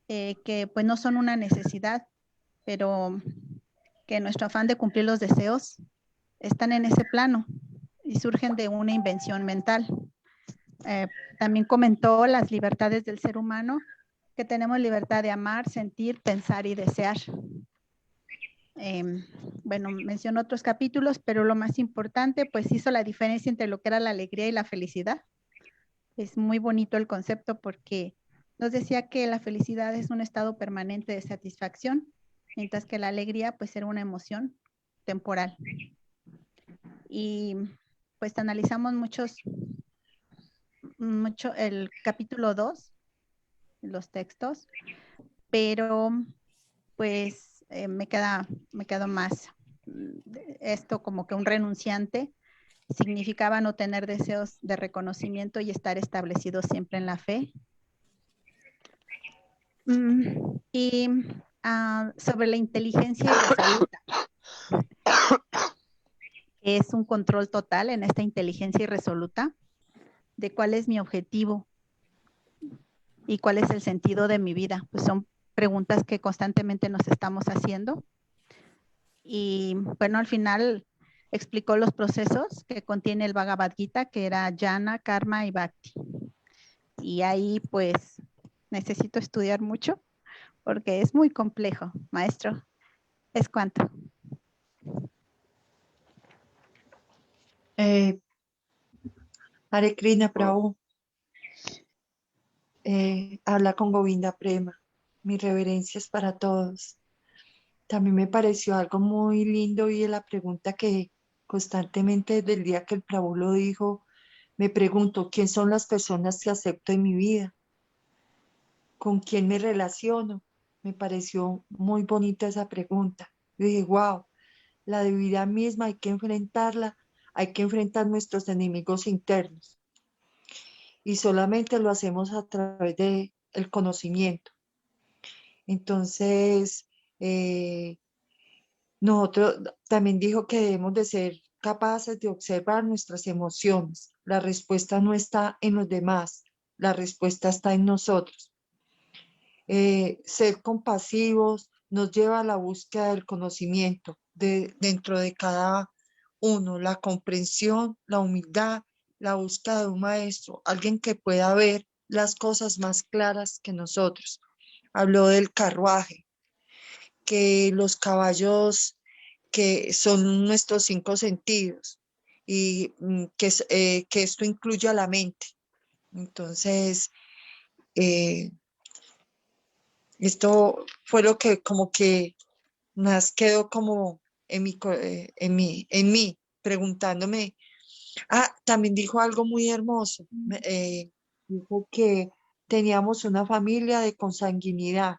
que pues no son una necesidad, pero que nuestro afán de cumplir los deseos están en ese plano y surgen de una invención mental. Eh, También comentó las libertades del ser humano, que tenemos libertad de amar, sentir, pensar y desear. Bueno, mencionó otros capítulos, pero lo más importante, pues hizo la diferencia entre lo que era la alegría y la felicidad. Es muy bonito el concepto porque nos decía que la felicidad es un estado permanente de satisfacción, mientras que la alegría pues era una emoción temporal. Y pues analizamos mucho el capítulo 2, los textos, pero pues me quedó más esto como que un renunciante significaba no tener deseos de reconocimiento y estar establecido siempre en la fe. Y sobre la inteligencia irresoluta, que es un control total en esta inteligencia irresoluta de cuál es mi objetivo y cuál es el sentido de mi vida. Pues son preguntas que constantemente nos estamos haciendo. Y bueno, al final explicó los procesos que contiene el Bhagavad Gita, que era Jnana, Karma y Bhakti. Y ahí pues necesito estudiar mucho porque es muy complejo, maestro. ¿Es cuánto? Hare Krishna Prabhu, habla con Govinda Prema. Mis reverencias para todos. También me pareció algo muy lindo y la pregunta que constantemente desde el día que el Prabhu lo dijo, me pregunto, ¿quién son las personas que acepto en mi vida? ¿Con quién me relaciono? Me pareció muy bonita esa pregunta. Yo dije, wow, la vida misma hay que enfrentarla, hay que enfrentar nuestros enemigos internos. Y solamente lo hacemos a través del conocimiento. Entonces, nosotros también dijo que debemos de ser capaces de observar nuestras emociones. La respuesta no está en los demás, la respuesta está en nosotros. Ser compasivos nos lleva a la búsqueda del conocimiento dentro de cada uno, la comprensión, la humildad, la búsqueda de un maestro, alguien que pueda ver las cosas más claras que nosotros. Habló del carruaje, que los caballos que son nuestros cinco sentidos y que esto incluye a la mente. Entonces, eh, esto fue lo que como que más quedó como en mí, preguntándome. Ah, también dijo algo muy hermoso. Dijo que teníamos una familia de consanguinidad,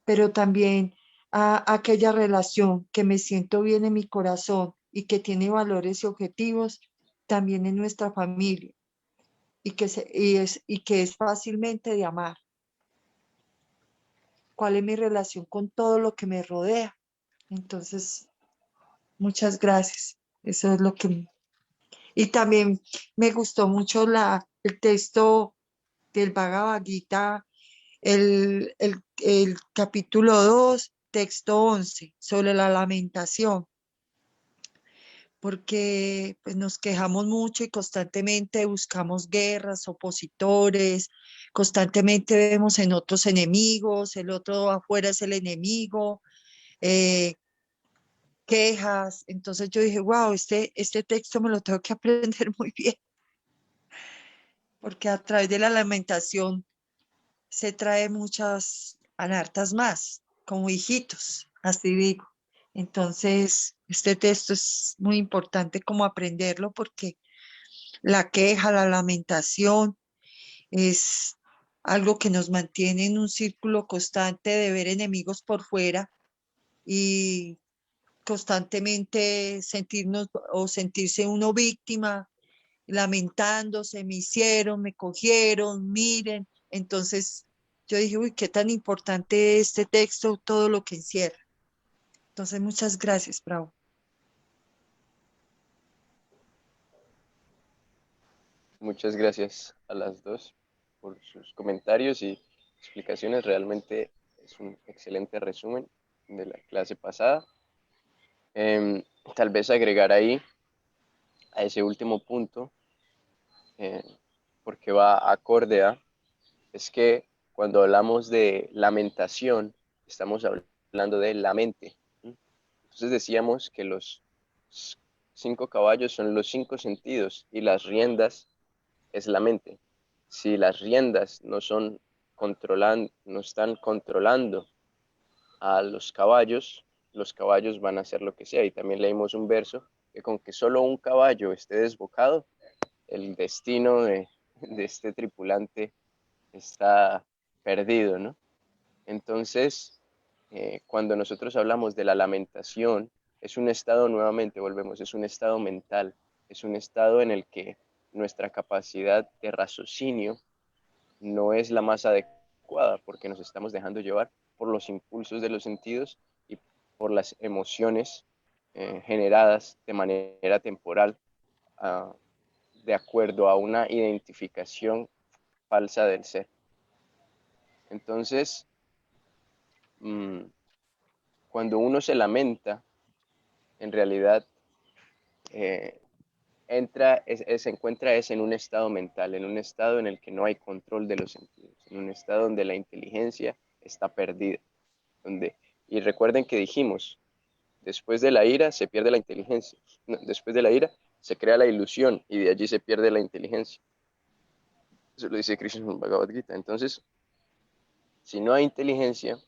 pero también aquella relación que me siento bien en mi corazón y que tiene valores y objetivos también en nuestra familia y que es fácilmente de amar. ¿Cuál es mi relación con todo lo que me rodea? Entonces, muchas gracias. Eso es lo que... Y también me gustó mucho el texto del Bhagavad Gita, el capítulo 2 texto 11 sobre la lamentación, porque pues, nos quejamos mucho y constantemente buscamos guerras, opositores, constantemente vemos en otros enemigos, el otro afuera es el enemigo, eh, quejas. Entonces yo dije, wow, este texto me lo tengo que aprender muy bien, porque a través de la lamentación se trae muchas anartas más, como hijitos, así digo. Entonces, este texto es muy importante como aprenderlo porque la queja, la lamentación es algo que nos mantiene en un círculo constante de ver enemigos por fuera y constantemente sentirnos o sentirse uno víctima, lamentándose, me hicieron, me cogieron, miren. Entonces yo dije, uy, qué tan importante es este texto, todo lo que encierra. Entonces, muchas gracias, Bravo. Muchas gracias a las dos por sus comentarios y explicaciones. Realmente es un excelente resumen de la clase pasada. Tal vez agregar ahí, a ese último punto, eh, porque va acorde a, es que cuando hablamos de lamentación, estamos hablando de la mente. Entonces decíamos que los 5 caballos son los 5 sentidos y las riendas es la mente. Si las riendas no están controlando a los caballos van a hacer lo que sea. Y también leímos un verso que con que solo un caballo esté desbocado, el destino de este tripulante está perdido, ¿no? Entonces, cuando nosotros hablamos de la lamentación, es un estado, nuevamente volvemos, es un estado mental, es un estado en el que nuestra capacidad de raciocinio no es la más adecuada porque nos estamos dejando llevar por los impulsos de los sentidos y por las emociones generadas de manera temporal, uh, de acuerdo a una identificación falsa del ser. Entonces, cuando uno se lamenta, en realidad eh, se encuentra en un estado mental, en un estado en el que no hay control de los sentidos, en un estado donde la inteligencia está perdida. Y recuerden que dijimos, después de la ira se pierde la inteligencia, no, después de la ira se crea la ilusión y de allí se pierde la inteligencia. Eso lo dice Krishna en Bhagavad Gita. Entonces, si no hay inteligencia,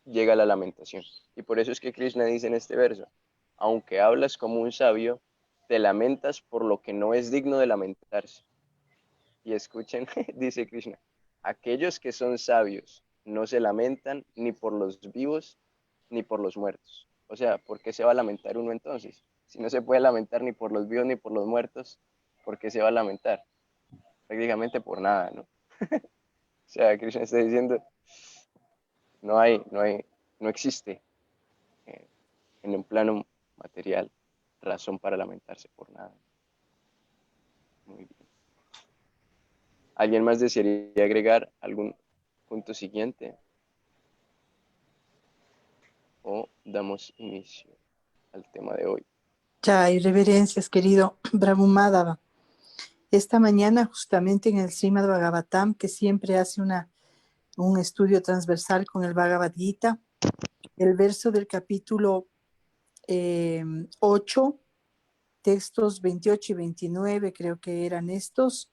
llega la lamentación. Y por eso es que Krishna dice en este verso, aunque hablas como un sabio, te lamentas por lo que no es digno de lamentarse. Y escuchen, dice Krishna, aquellos que son sabios no se lamentan ni por los vivos ni por los muertos. O sea, ¿por qué se va a lamentar uno entonces? Si no se puede lamentar ni por los vivos ni por los muertos, ¿por qué se va a lamentar? Prácticamente por nada, ¿no? O sea, Krishna está diciendo, no existe en un plano material razón para lamentarse por nada. Muy bien. ¿Alguien más desearía agregar algún punto siguiente? ¿O damos inicio al tema de hoy? Ya, y reverencias, querido Brahma Madhava. Esta mañana, justamente en el Srimad Bhagavatam, que siempre hace un estudio transversal con el Bhagavad Gita, el verso del capítulo 8, textos 28 y 29, creo que eran estos,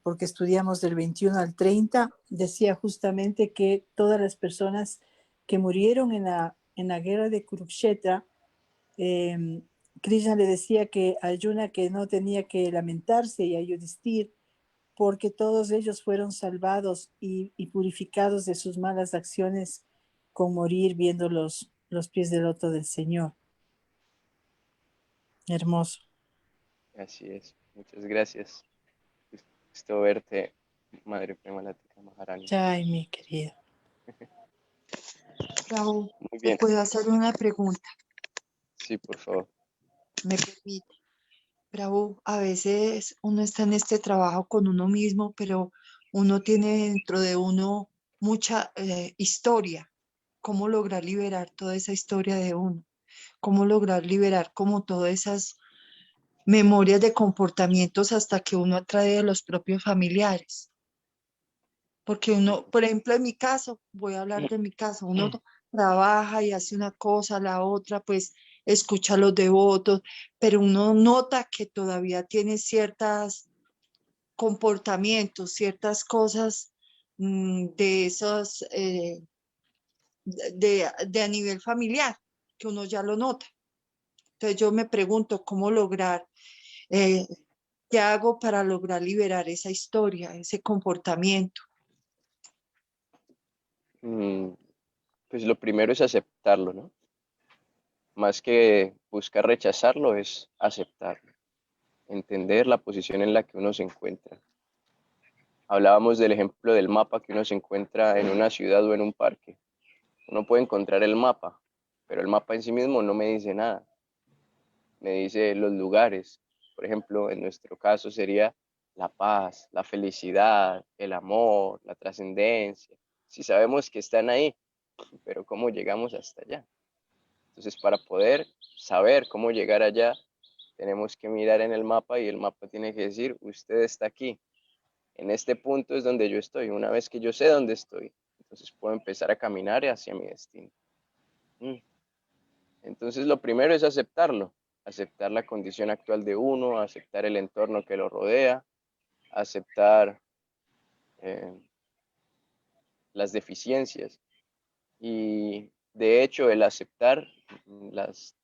porque estudiamos del 21 al 30, decía justamente que todas las personas que murieron en la guerra de Kurukshetra, Krishna le decía que a Arjuna que no tenía que lamentarse y a Yudhishthir porque todos ellos fueron salvados y purificados de sus malas acciones con morir viendo los pies del loto del Señor. Hermoso. Así es. Muchas gracias. Gusto verte, Madre Premalática Maharani. Ay, mi querido. Raúl, Muy ¿te bien. puedo hacer una pregunta? Sí, por favor. ¿Me permite? Bravo, a veces uno está en este trabajo con uno mismo, pero uno tiene dentro de uno mucha historia. ¿Cómo lograr liberar toda esa historia de uno? ¿Cómo lograr liberar como todas esas memorias de comportamientos hasta que uno atrae a los propios familiares? Porque uno, por ejemplo, en mi caso, voy a hablar de mi caso, uno trabaja y hace una cosa, la otra, pues escucha a los devotos, pero uno nota que todavía tiene ciertos comportamientos, ciertas cosas de esos, de a nivel familiar, que uno ya lo nota. Entonces yo me pregunto cómo lograr, eh, qué hago para lograr liberar esa historia, ese comportamiento. Pues lo primero es aceptarlo, ¿no? Más que buscar rechazarlo, es aceptarlo, entender la posición en la que uno se encuentra. Hablábamos del ejemplo del mapa que uno se encuentra en una ciudad o en un parque. Uno puede encontrar el mapa, pero el mapa en sí mismo no me dice nada. Me dice los lugares. Por ejemplo, en nuestro caso sería la paz, la felicidad, el amor, la trascendencia. Si sabemos que están ahí, pero ¿cómo llegamos hasta allá? Entonces, para poder saber cómo llegar allá, tenemos que mirar en el mapa y el mapa tiene que decir, usted está aquí. En este punto es donde yo estoy. Una vez que yo sé dónde estoy, entonces puedo empezar a caminar hacia mi destino. Entonces, lo primero es aceptarlo. Aceptar la condición actual de uno, aceptar el entorno que lo rodea, aceptar las deficiencias. Y de hecho, el aceptar las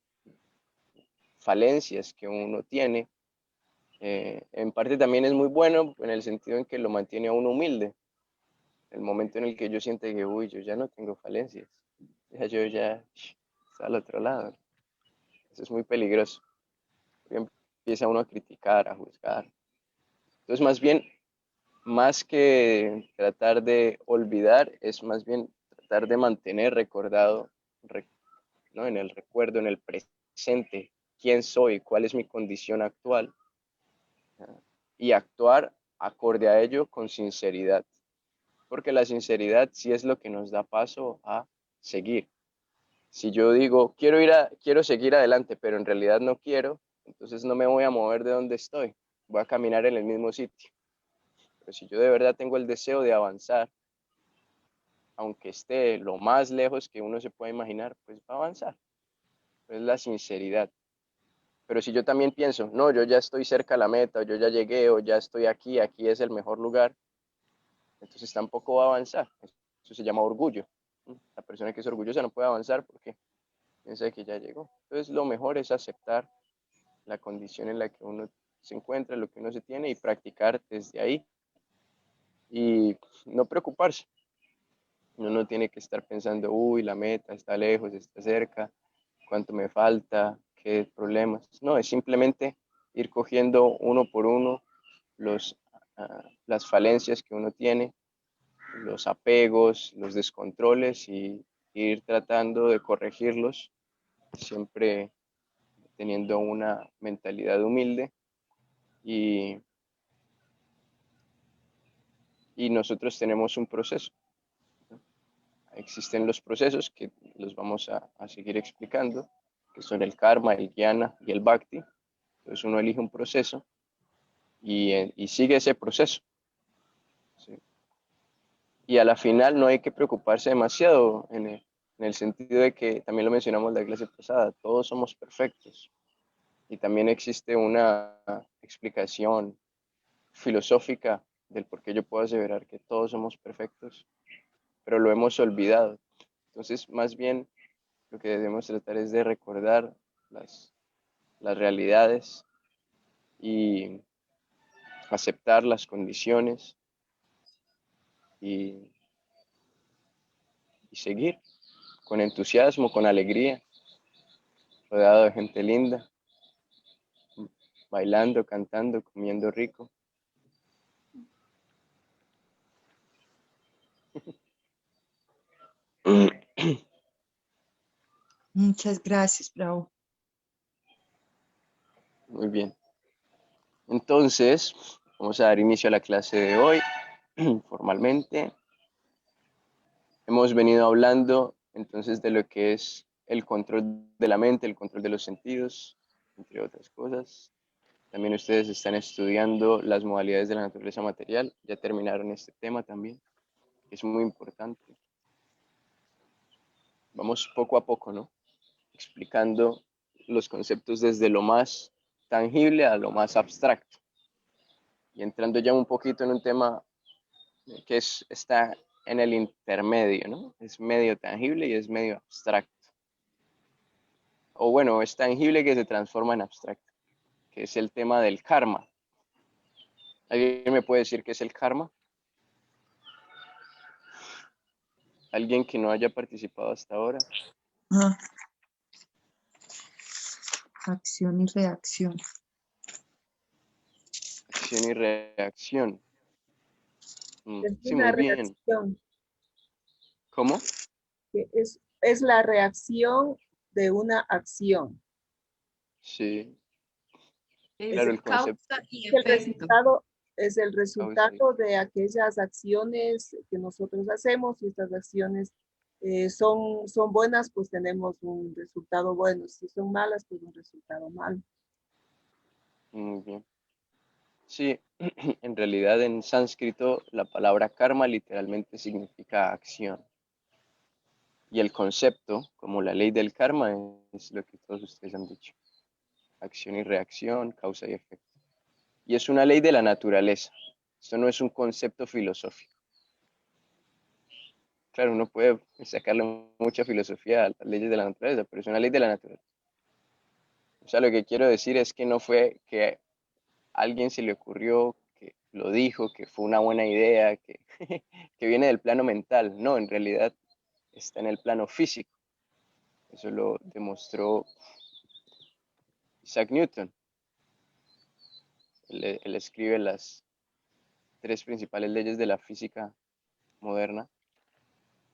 falencias que uno tiene, en parte también es muy bueno en el sentido en que lo mantiene a uno humilde. El momento en el que yo siento que, uy, yo ya no tengo falencias, yo ya está al otro lado. Eso es muy peligroso. Empieza uno a criticar, a juzgar. Entonces, más que tratar de olvidar, es más bien tratar de mantener recordado, ¿no? En el recuerdo, en el presente, quién soy, cuál es mi condición actual, y actuar acorde a ello con sinceridad, porque la sinceridad sí es lo que nos da paso a seguir. Si yo digo, quiero seguir adelante, pero en realidad no quiero, entonces no me voy a mover de donde estoy, voy a caminar en el mismo sitio. Pero si yo de verdad tengo el deseo de avanzar, aunque esté lo más lejos que uno se pueda imaginar, pues va a avanzar. Es la sinceridad. Pero si yo también pienso, no, yo ya estoy cerca a la meta, o yo ya llegué, o ya estoy aquí, aquí es el mejor lugar, entonces tampoco va a avanzar. Eso se llama orgullo. La persona que es orgullosa no puede avanzar porque piensa que ya llegó. Entonces lo mejor es aceptar la condición en la que uno se encuentra, lo que uno se tiene y practicar desde ahí. Y no preocuparse. Uno no tiene que estar pensando, uy, la meta está lejos, está cerca, cuánto me falta, qué problemas. No, es simplemente ir cogiendo uno por uno las falencias que uno tiene, los apegos, los descontroles y ir tratando de corregirlos, siempre teniendo una mentalidad humilde y nosotros tenemos un proceso. Existen los procesos que los vamos a seguir explicando, que son el karma, el jnana y el bhakti. Entonces uno elige un proceso y sigue ese proceso. ¿Sí? Y a la final no hay que preocuparse demasiado en el sentido de que, también lo mencionamos en la clase pasada, todos somos perfectos. Y también existe una explicación filosófica del por qué yo puedo aseverar que todos somos perfectos, pero lo hemos olvidado. Entonces, más bien, lo que debemos tratar es de recordar las realidades y aceptar las condiciones y seguir con entusiasmo, con alegría, rodeado de gente linda, bailando, cantando, comiendo rico. Muchas gracias, Bravo. Muy bien. Entonces, vamos a dar inicio a la clase de hoy, formalmente. Hemos venido hablando entonces de lo que es el control de la mente, el control de los sentidos, entre otras cosas. También ustedes están estudiando las modalidades de la naturaleza material. Ya terminaron este tema también. Es muy importante. Vamos poco a poco, ¿no? Explicando los conceptos desde lo más tangible a lo más abstracto. Y entrando ya un poquito en un tema que está en el intermedio, ¿no? Es medio tangible y es medio abstracto. O bueno, es tangible que se transforma en abstracto, que es el tema del karma. ¿Alguien me puede decir qué es el karma? ¿Alguien que no haya participado hasta ahora? Acción y reacción. Acción y reacción. Es Sí, una muy bien. reacción, ¿Cómo? que es la reacción de una acción. Sí, Es claro, el concepto. causa y El efecto. resultado Es el causa y resultado de aquellas acciones que nosotros hacemos. Si estas acciones son buenas, pues tenemos un resultado bueno. Si son malas, pues un resultado malo. muy bien. Sí, en realidad en sánscrito la palabra karma literalmente significa acción. Y el concepto, como la ley del karma, es lo que todos ustedes han dicho. Acción y reacción, causa y efecto. Y es una ley de la naturaleza. Esto no es un concepto filosófico. Claro, uno puede sacarle mucha filosofía a las leyes de la naturaleza, pero es una ley de la naturaleza. O sea, lo que quiero decir es que no fue que a alguien se le ocurrió, que lo dijo, que fue una buena idea, que, que viene del plano mental. No, en realidad está en el plano físico. Eso lo demostró Isaac Newton. Él escribe las tres principales leyes de la física moderna.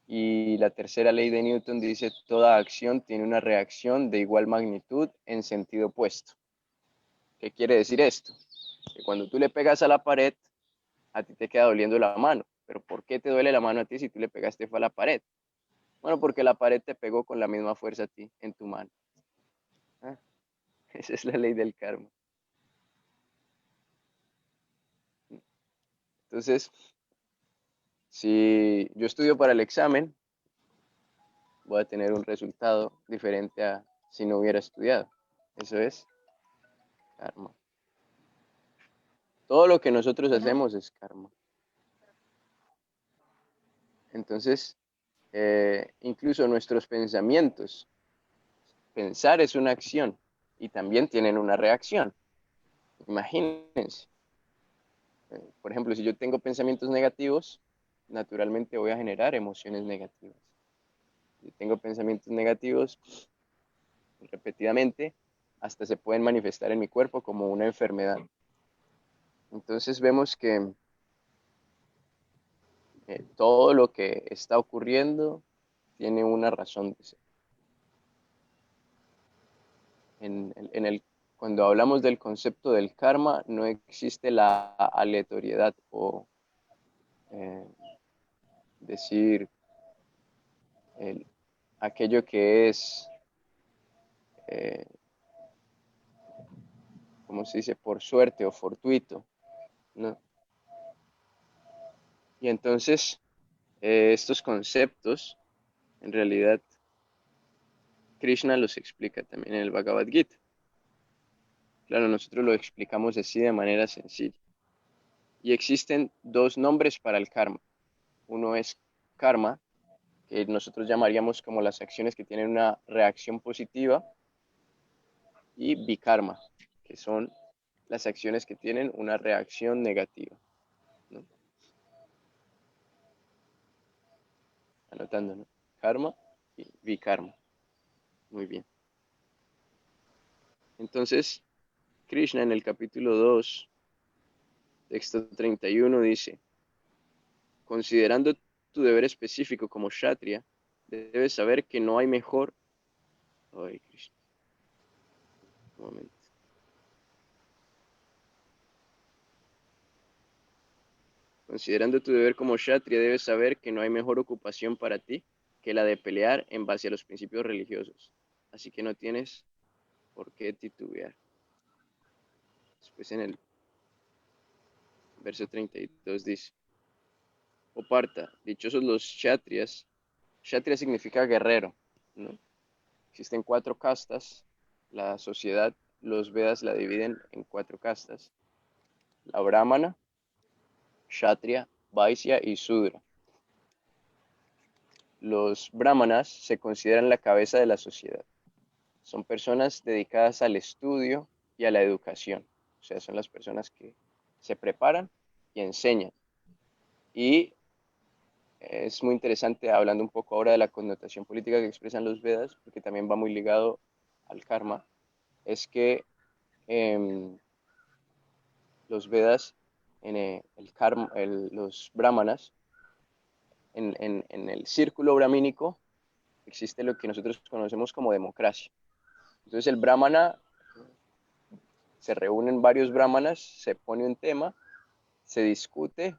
Y la tercera ley de Newton dice, toda acción tiene una reacción de igual magnitud en sentido opuesto. ¿Qué quiere decir esto? Que cuando tú le pegas a la pared, a ti te queda doliendo la mano. Pero ¿por qué te duele la mano a ti si tú le pegaste fue a la pared? Bueno, porque la pared te pegó con la misma fuerza a ti en tu mano. ¿Ah? Esa es la ley del karma. Entonces, si yo estudio para el examen, voy a tener un resultado diferente a si no hubiera estudiado. Eso es karma. Todo lo que nosotros hacemos es karma. Entonces, incluso nuestros pensamientos, pensar es una acción y también tienen una reacción. Imagínense, por ejemplo, si yo tengo pensamientos negativos, naturalmente voy a generar emociones negativas. Si tengo pensamientos negativos repetidamente, hasta se pueden manifestar en mi cuerpo como una enfermedad. Entonces vemos que todo lo que está ocurriendo tiene una razón de ser. Cuando hablamos del concepto del karma, no existe la aleatoriedad o eh, decir aquello que es, eh, ¿cómo se dice?, por suerte o fortuito, ¿no? Y entonces, estos conceptos, en realidad, Krishna los explica también en el Bhagavad Gita. Claro, nosotros lo explicamos así de manera sencilla. Y existen dos nombres para el karma. Uno es karma, que nosotros llamaríamos como las acciones que tienen una reacción positiva, y vikarma, que son las acciones que tienen una reacción negativa, ¿no? Anotando, ¿no? Karma y vikarma. Muy bien. Entonces, Krishna en el capítulo 2, texto 31 dice, considerando tu deber específico como Kshatriya, debes saber que no hay mejor... Ay, Krishna. Un momento. Considerando tu deber como Kshatriya, debes saber que no hay mejor ocupación para ti que la de pelear en base a los principios religiosos. Así que no tienes por qué titubear. Después en el verso 32 dice, oh Partha, dichosos los Kshatriyas. Kshatriya significa guerrero, ¿no? Existen 4 castas. La sociedad, los Vedas la dividen en 4 castas. La Brahmana, Kshatriya, Vaisya y Sudra. Los brahmanas se consideran la cabeza de la sociedad. Son personas dedicadas al estudio y a la educación. O sea, son las personas que se preparan y enseñan. Y es muy interesante, hablando un poco ahora de la connotación política que expresan los Vedas, porque también va muy ligado al karma, es que los Vedas, los brahmanas, en el círculo brahmínico, existe lo que nosotros conocemos como democracia. Entonces el brahmana, se reúnen varios brahmanas, se pone un tema se discute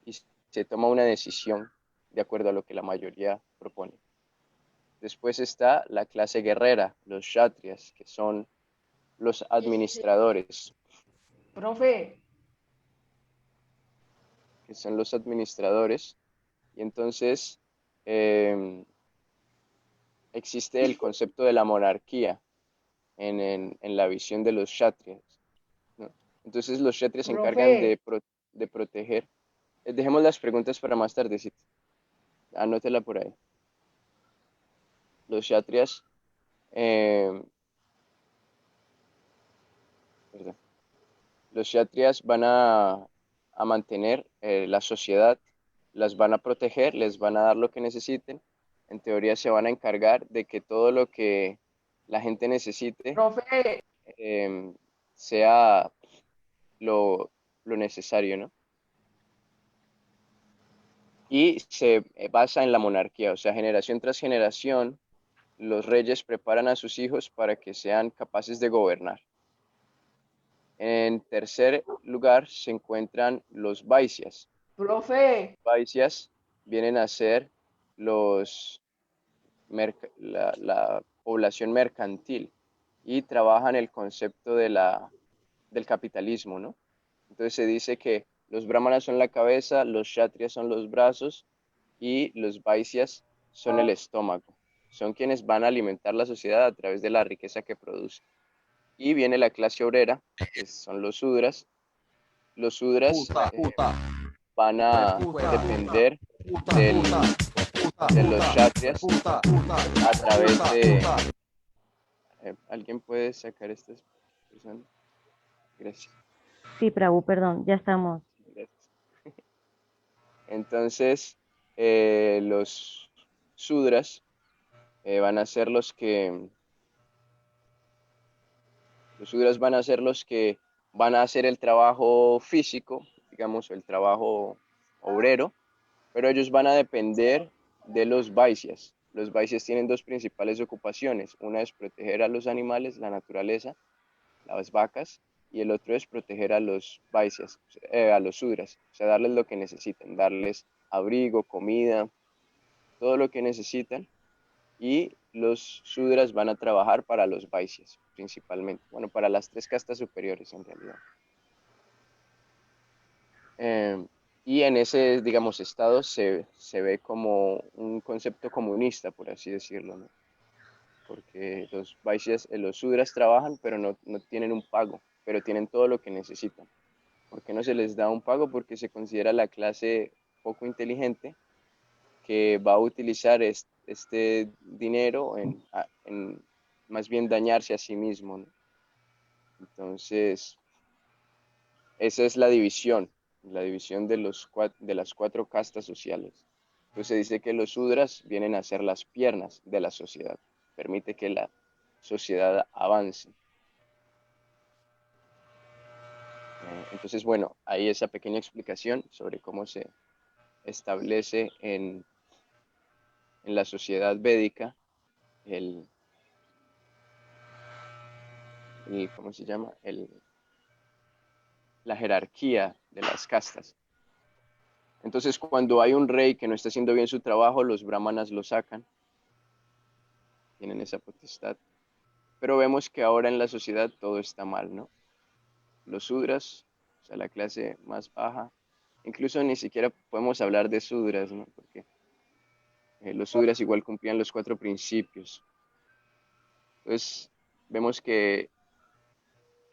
y se toma una decisión de acuerdo a lo que la mayoría propone. Después está la clase guerrera, los kshatriyas, que son los administradores. Profe, Que son los administradores. Y entonces existe el concepto de la monarquía en la visión de los kshatriyas, ¿no? Entonces los kshatriyas se encargan profe, de proteger. Dejemos las preguntas para más tardecito. Anótela por ahí. Los kshatriyas, perdón. Los kshatriyas van a mantener la sociedad, las van a proteger, les van a dar lo que necesiten. En teoría se van a encargar de que todo lo que la gente necesite profe, sea lo necesario, ¿no? Y se basa en la monarquía, o sea, generación tras generación, los reyes preparan a sus hijos para que sean capaces de gobernar. En tercer lugar se encuentran los vaisyas. profe, Vaisyas vienen a ser la población mercantil y trabajan el concepto del capitalismo, ¿no? Entonces se dice que los brahmanas son la cabeza, los kshatriyas son los brazos y los vaisyas son el estómago. Son quienes van a alimentar la sociedad a través de la riqueza que produce. Y viene la clase obrera, que son los sudras. Los sudras van a depender de los kshatriyas a través de... ¿Alguien puede sacar estas personas? Gracias. Sí, Prabhu, perdón, ya estamos. Gracias. Entonces, los sudras van a ser los que... Los sudras van a ser los que van a hacer el trabajo físico, digamos, el trabajo obrero, pero ellos van a depender de los vaisyas. Los vaisyas tienen dos principales ocupaciones. Una es proteger a los animales, la naturaleza, las vacas, y el otro es proteger a los vaisyas, a los sudras, o sea, darles lo que necesitan, darles abrigo, comida, todo lo que necesitan, y los sudras van a trabajar para los vaisyas, principalmente, bueno, para las tres castas superiores en realidad. Y en ese, digamos, estado se ve como un concepto comunista, por así decirlo, ¿no? Porque los vaisyas, los sudras trabajan, pero no tienen un pago, pero tienen todo lo que necesitan. ¿Por qué no se les da un pago? Porque se considera la clase poco inteligente que va a utilizar este dinero en más bien dañarse a sí mismo, ¿no? Entonces, esa es la división de las cuatro castas sociales. Entonces se dice que los sudras vienen a ser las piernas de la sociedad, permite que la sociedad avance. Entonces, bueno, hay esa pequeña explicación sobre cómo se establece en la sociedad védica ¿cómo se llama? La jerarquía de las castas. Entonces, cuando hay un rey que no está haciendo bien su trabajo, los brahmanas lo sacan. Tienen esa potestad. Pero vemos que ahora en la sociedad todo está mal, ¿no? Los sudras, o sea, la clase más baja, incluso ni siquiera podemos hablar de sudras, ¿no? Porque los sudras igual cumplían los cuatro principios. Entonces, vemos que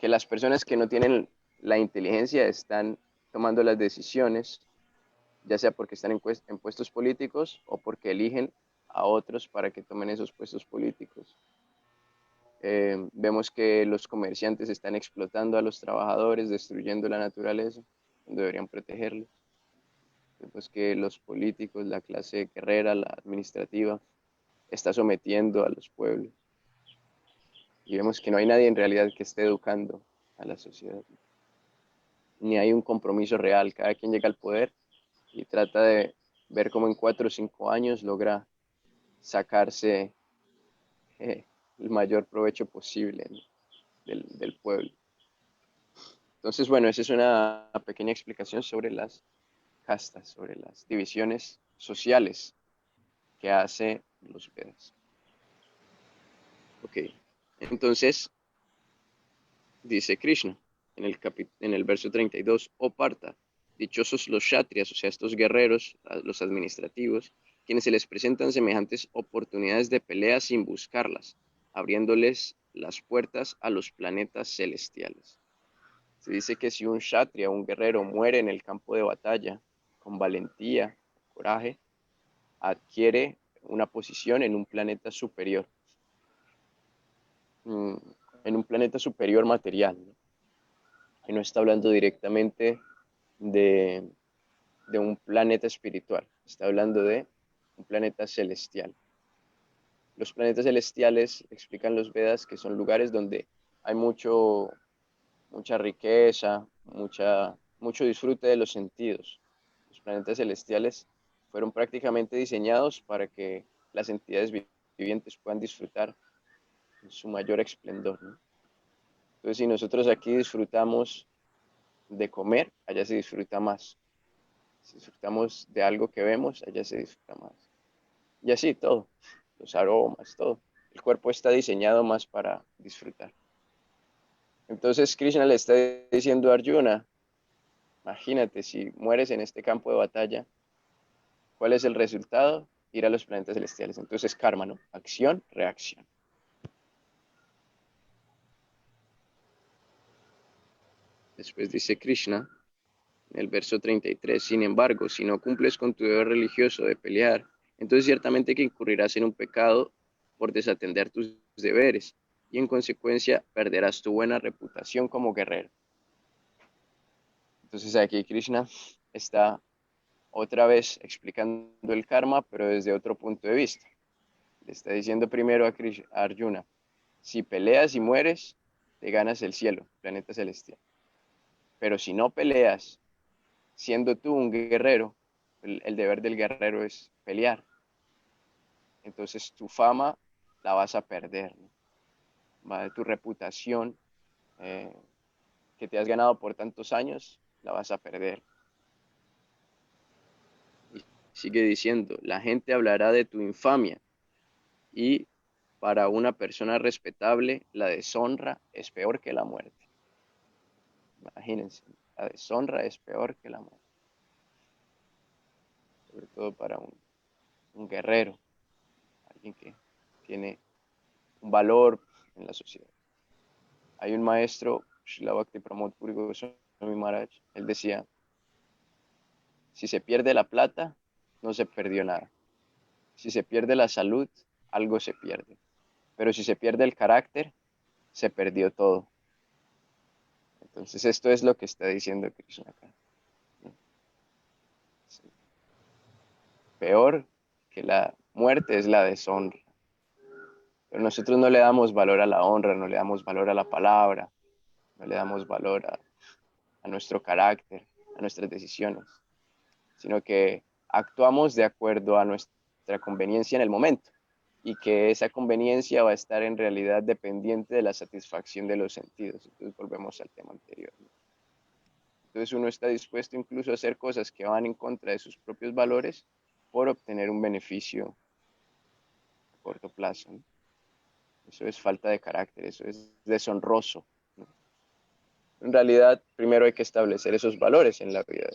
las personas que no tienen la inteligencia están tomando las decisiones, ya sea porque están en puestos políticos o porque eligen a otros para que tomen esos puestos políticos. Vemos que los comerciantes están explotando a los trabajadores, destruyendo la naturaleza, cuando deberían protegerlos. Vemos que los políticos, la clase guerrera, la administrativa, está sometiendo a los pueblos. Y vemos que no hay nadie en realidad que esté educando a la sociedad. Ni hay un compromiso real. Cada quien llega al poder y trata de ver cómo en 4 o 5 años logra sacarse el mayor provecho posible, ¿no? del pueblo. Entonces, bueno, esa es una pequeña explicación sobre las castas, sobre las divisiones sociales que hace los Vedas. Ok, entonces dice Krishna en el verso 32, oh Partha, dichosos los kshatriyas, o sea, estos guerreros, los administrativos, quienes se les presentan semejantes oportunidades de pelea sin buscarlas, abriéndoles las puertas a los planetas celestiales. Se dice que si un kshatriya, un guerrero, muere en el campo de batalla, con valentía, coraje, adquiere una posición en un planeta superior, en un planeta superior material, ¿no? Y no está hablando directamente de, de un planeta espiritual, está hablando de un planeta celestial. Los planetas celestiales, explican los Vedas, que son lugares donde hay mucha riqueza, mucho disfrute de los sentidos. Los planetas celestiales fueron prácticamente diseñados para que las entidades vivientes puedan disfrutar en su mayor esplendor, ¿no? Entonces, si nosotros aquí disfrutamos de comer, allá se disfruta más. Si disfrutamos de algo que vemos, allá se disfruta más. Y así todo, los aromas, todo. El cuerpo está diseñado más para disfrutar. Entonces Krishna le está diciendo a Arjuna, imagínate, si mueres en este campo de batalla, ¿cuál es el resultado? Ir a los planetas celestiales. Entonces karma, ¿no? Acción, reacción. Después dice Krishna, en el verso 33, sin embargo, si no cumples con tu deber religioso de pelear, entonces ciertamente que incurrirás en un pecado por desatender tus deberes y en consecuencia perderás tu buena reputación como guerrero. Entonces aquí Krishna está otra vez explicando el karma, pero desde otro punto de vista. Le está diciendo primero a Arjuna, si peleas y mueres, te ganas el cielo, planeta celestial. Pero si no peleas, siendo tú un guerrero, el deber del guerrero es pelear. Entonces tu fama la vas a perder, ¿no? Va de tu reputación eh, que te has ganado por tantos años, la vas a perder. Y sigue diciendo, la gente hablará de tu infamia y para una persona respetable la deshonra es peor que la muerte. Imagínense, la deshonra es peor que la muerte. Sobre todo para un guerrero, alguien que tiene un valor en la sociedad. Hay un maestro, Srila Bhakti Pramod Puri Goswami Maharaj, él decía, si se pierde la plata, no se perdió nada. Si se pierde la salud, algo se pierde. Pero si se pierde el carácter, se perdió todo. Entonces esto es lo que está diciendo Krishna acá, ¿no? Sí. Peor que la muerte es la deshonra. Pero nosotros no le damos valor a la honra, no le damos valor a la palabra, no le damos valor a nuestro carácter, a nuestras decisiones, sino que actuamos de acuerdo a nuestra conveniencia en el momento y que esa conveniencia va a estar en realidad dependiente de la satisfacción de los sentidos. Entonces volvemos al tema anterior, ¿no? Entonces uno está dispuesto incluso a hacer cosas que van en contra de sus propios valores por obtener un beneficio a corto plazo, ¿no? Eso es falta de carácter, eso es deshonroso, ¿no? En realidad, primero hay que establecer esos valores en la vida.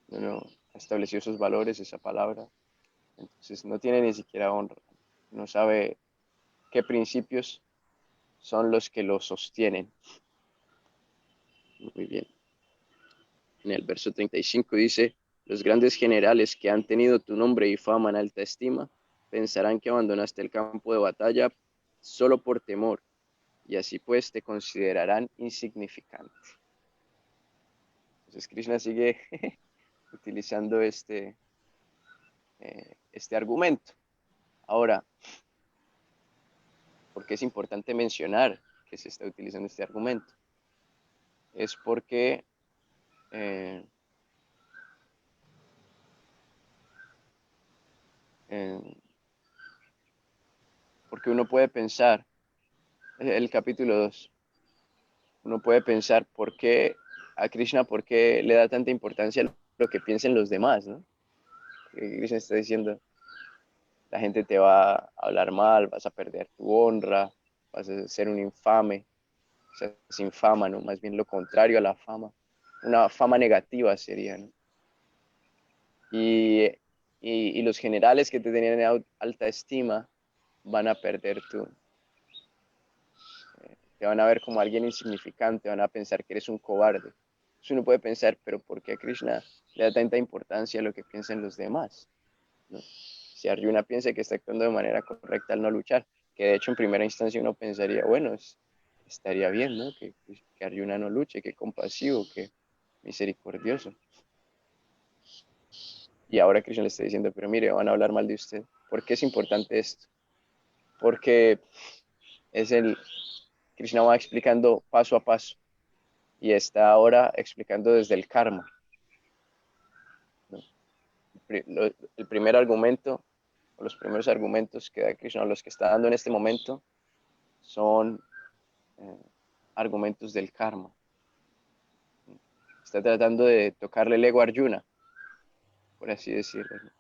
Uno estableció esos valores, esa palabra, entonces no tiene ni siquiera honra, no sabe qué principios son los que lo sostienen. Muy bien. En el verso 35 dice, los grandes generales que han tenido tu nombre y fama en alta estima, pensarán que abandonaste el campo de batalla solo por temor, y así pues te considerarán insignificante. Entonces Krishna sigue utilizando este argumento. Ahora, ¿por qué es importante mencionar que se está utilizando este argumento? Es porque eh, porque uno puede pensar, el capítulo 2, uno puede pensar por qué a Krishna, por qué le da tanta importancia a lo que piensen los demás, ¿no? Krishna está diciendo, la gente te va a hablar mal, vas a perder tu honra, vas a ser un infame, o sea, sin fama, ¿no? Más bien lo contrario a la fama, una fama negativa sería, ¿no? Y los generales que te tenían en alta estima van a perder te van a ver como alguien insignificante, van a pensar que eres un cobarde. Entonces uno puede pensar, pero ¿por qué a Krishna le da tanta importancia a lo que piensan los demás? ¿No? Si Arjuna piensa que está actuando de manera correcta al no luchar, que de hecho en primera instancia uno pensaría, bueno, estaría bien, ¿no? Que Arjuna no luche, que compasivo, que misericordioso. Y ahora Krishna le está diciendo, pero mire, van a hablar mal de usted. ¿Por qué es importante esto? Porque Krishna va explicando paso a paso y está ahora explicando desde el karma, ¿no? El primer argumento, o los primeros argumentos que da Krishna, los que está dando en este momento, son argumentos del karma. Está tratando de tocarle el ego a Arjuna, por así decirlo.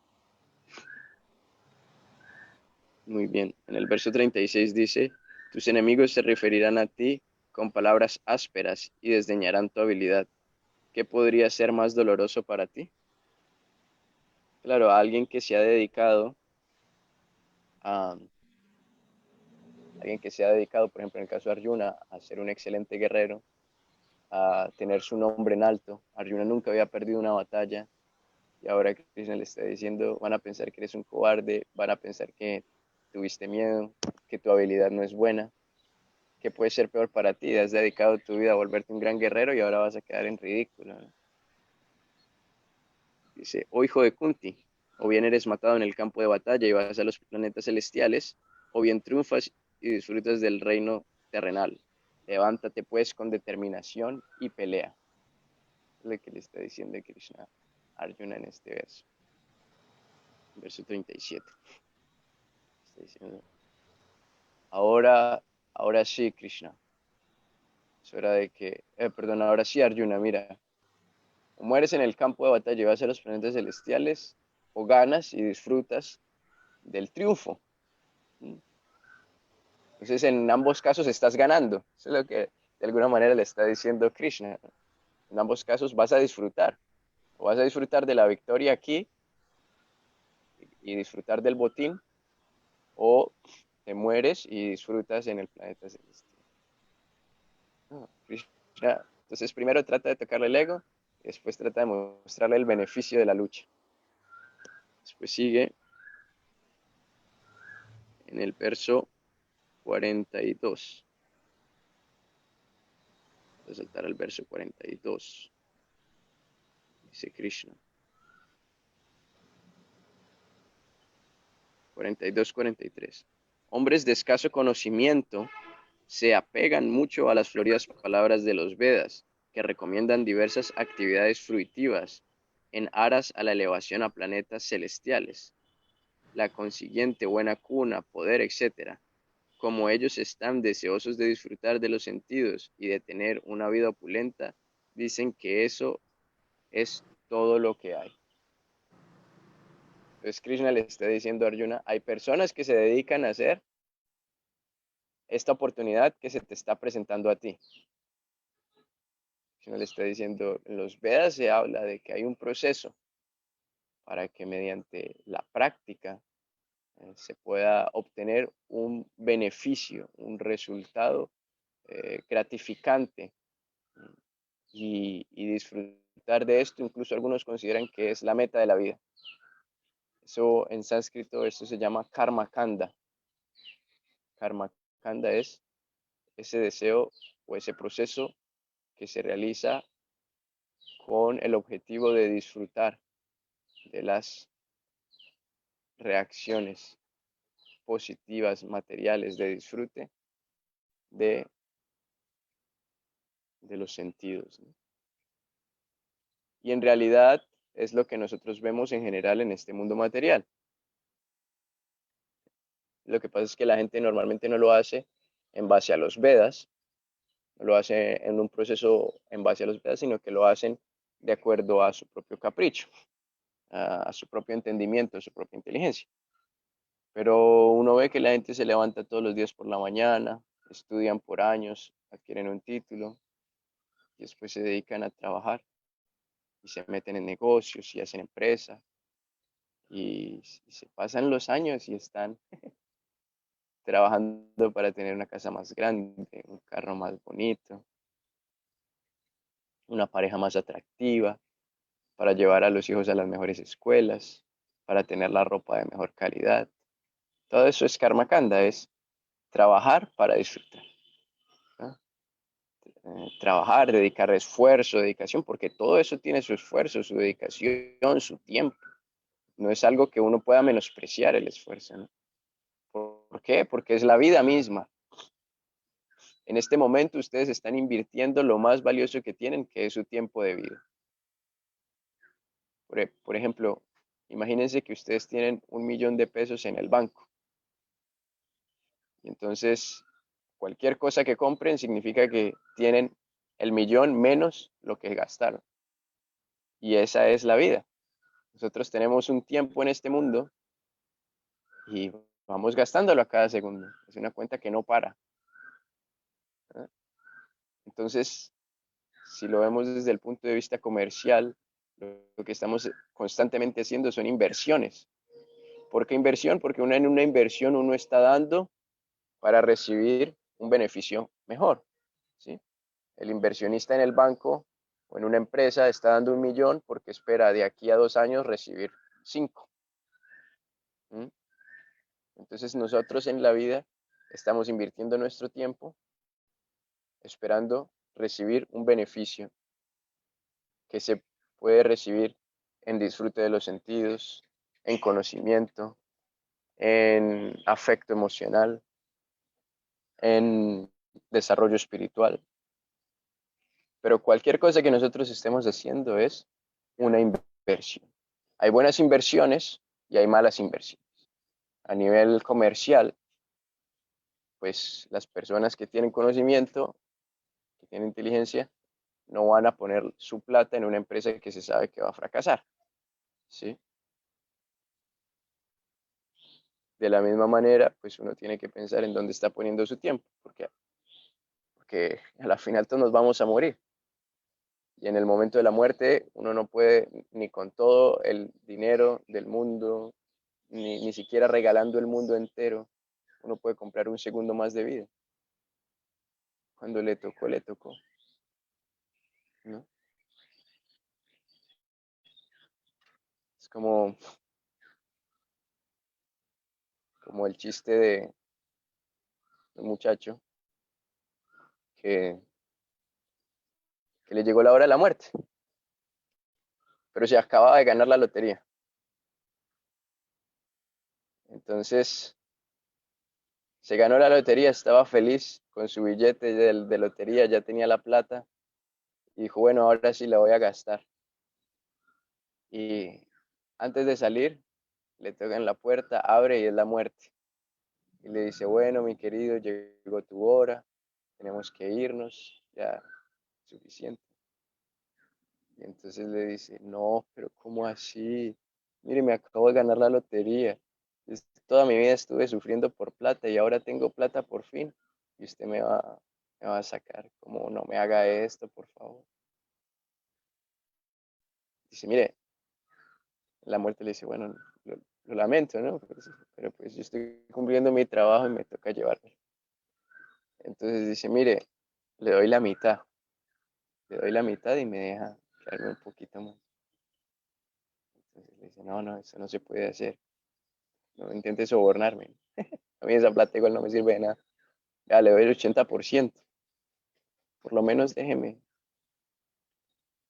Muy bien. En el verso 36 dice, tus enemigos se referirán a ti con palabras ásperas y desdeñarán tu habilidad. ¿Qué podría ser más doloroso para ti? Claro, a alguien que se ha dedicado por ejemplo, en el caso de Arjuna, a ser un excelente guerrero, a tener su nombre en alto. Arjuna nunca había perdido una batalla y ahora Krishna le está diciendo, van a pensar que eres un cobarde, van a pensar que tuviste miedo, que tu habilidad no es buena. ¿Qué puede ser peor para ti? Has dedicado tu vida a volverte un gran guerrero y ahora vas a quedar en ridículo, ¿no? Dice, oh hijo de Kunti, o bien eres matado en el campo de batalla y vas a los planetas celestiales, o bien triunfas y disfrutas del reino terrenal. Levántate pues con determinación y pelea. Es lo que le está diciendo Krishna a Arjuna en este verso. Verso 37. Está diciendo, ahora sí, Krishna. Es hora de que, ahora sí, Arjuna, mira, o mueres en el campo de batalla y vas a los planetas celestiales, o ganas y disfrutas del triunfo. Entonces, en ambos casos estás ganando. Eso es lo que de alguna manera le está diciendo Krishna. En ambos casos vas a disfrutar. O vas a disfrutar de la victoria aquí y disfrutar del botín, o te mueres y disfrutas en el planeta celestial. Krishna, entonces, primero trata de tocarle el ego y después trata de mostrarle el beneficio de la lucha. Después sigue en el verso 42. Voy a saltar al verso 42. Dice Krishna. 42-43. Hombres de escaso conocimiento se apegan mucho a las floridas palabras de los Vedas, que recomiendan diversas actividades fruitivas en aras a la elevación a planetas celestiales, la consiguiente buena cuna, poder, etc. Como ellos están deseosos de disfrutar de los sentidos y de tener una vida opulenta, dicen que eso es todo lo que hay. Entonces Krishna le está diciendo a Arjuna, hay personas que se dedican a hacer esta oportunidad que se te está presentando a ti. Krishna le está diciendo, en los Vedas se habla de que hay un proceso para que mediante la práctica se pueda obtener un beneficio, un resultado gratificante y disfrutar de esto. Incluso algunos consideran que es la meta de la vida. Eso en sánscrito, esto se llama karma kanda. Karma kanda es ese deseo o ese proceso que se realiza con el objetivo de disfrutar de las reacciones positivas, materiales de disfrute de los sentidos, ¿no? Y en realidad es lo que nosotros vemos en general en este mundo material. Lo que pasa es que la gente normalmente no lo hace en base a los Vedas, no lo hace en un proceso en base a los Vedas, sino que lo hacen de acuerdo a su propio capricho, a su propio entendimiento, a su propia inteligencia. Pero uno ve que la gente se levanta todos los días por la mañana, estudian por años, adquieren un título y después se dedican a trabajar y se meten en negocios y hacen empresa y se pasan los años y están trabajando para tener una casa más grande, un carro más bonito, una pareja más atractiva, para llevar a los hijos a las mejores escuelas, para tener la ropa de mejor calidad. Todo eso es karma kanda, es trabajar para disfrutar, ¿no? Trabajar, dedicar esfuerzo, dedicación, porque todo eso tiene su esfuerzo, su dedicación, su tiempo. No es algo que uno pueda menospreciar el esfuerzo, ¿no? ¿Por qué? Porque es la vida misma. En este momento ustedes están invirtiendo lo más valioso que tienen, que es su tiempo de vida. Por ejemplo, imagínense que ustedes tienen 1 millón de pesos en el banco. Y entonces, cualquier cosa que compren significa que tienen el millón menos lo que gastaron. Y esa es la vida. Nosotros tenemos un tiempo en este mundo y vamos gastándolo a cada segundo. Es una cuenta que no para, ¿verdad? Entonces, si lo vemos desde el punto de vista comercial, lo que estamos constantemente haciendo son inversiones. ¿Por qué inversión? Porque en una inversión uno está dando para recibir un beneficio mejor, ¿sí? El inversionista en el banco o en una empresa está dando 1 millón porque espera de aquí a 2 años recibir 5. Entonces nosotros en la vida estamos invirtiendo nuestro tiempo esperando recibir un beneficio que se puede recibir en disfrute de los sentidos, en conocimiento, en afecto emocional, en desarrollo espiritual. Pero cualquier cosa que nosotros estemos haciendo es una inversión. Hay buenas inversiones y hay malas inversiones. A nivel comercial, pues las personas que tienen conocimiento, que tienen inteligencia, no van a poner su plata en una empresa que se sabe que va a fracasar, ¿sí? De la misma manera, pues uno tiene que pensar en dónde está poniendo su tiempo, porque a la final todos nos vamos a morir. Y en el momento de la muerte, uno no puede ni con todo el dinero del mundo, ni siquiera regalando el mundo entero, uno puede comprar un segundo más de vida. Cuando le tocó, ¿no? Es como el chiste de un muchacho que le llegó la hora de la muerte, pero se acababa de ganar la lotería. Entonces, se ganó la lotería, estaba feliz con su billete de lotería, ya tenía la plata y dijo, bueno, ahora sí la voy a gastar. Y antes de salir, le tocan la puerta, abre y es la muerte. Y le dice, bueno, mi querido, llegó tu hora, tenemos que irnos, ya suficiente. Y entonces le dice, no, pero ¿cómo así? Mire, me acabo de ganar la lotería. Toda mi vida estuve sufriendo por plata y ahora tengo plata por fin. Y usted me va a sacar. Como no me haga esto, por favor. Dice, mire, la muerte le dice, bueno, lo lamento, ¿no? Pero pues yo estoy cumpliendo mi trabajo y me toca llevarme. Entonces dice, mire, le doy la mitad. Le doy la mitad y me deja quedarme un poquito más. Entonces le dice, no, eso no se puede hacer. No intente sobornarme. A mí esa plata igual no me sirve de nada. Ya le doy el 80%. Por lo menos déjeme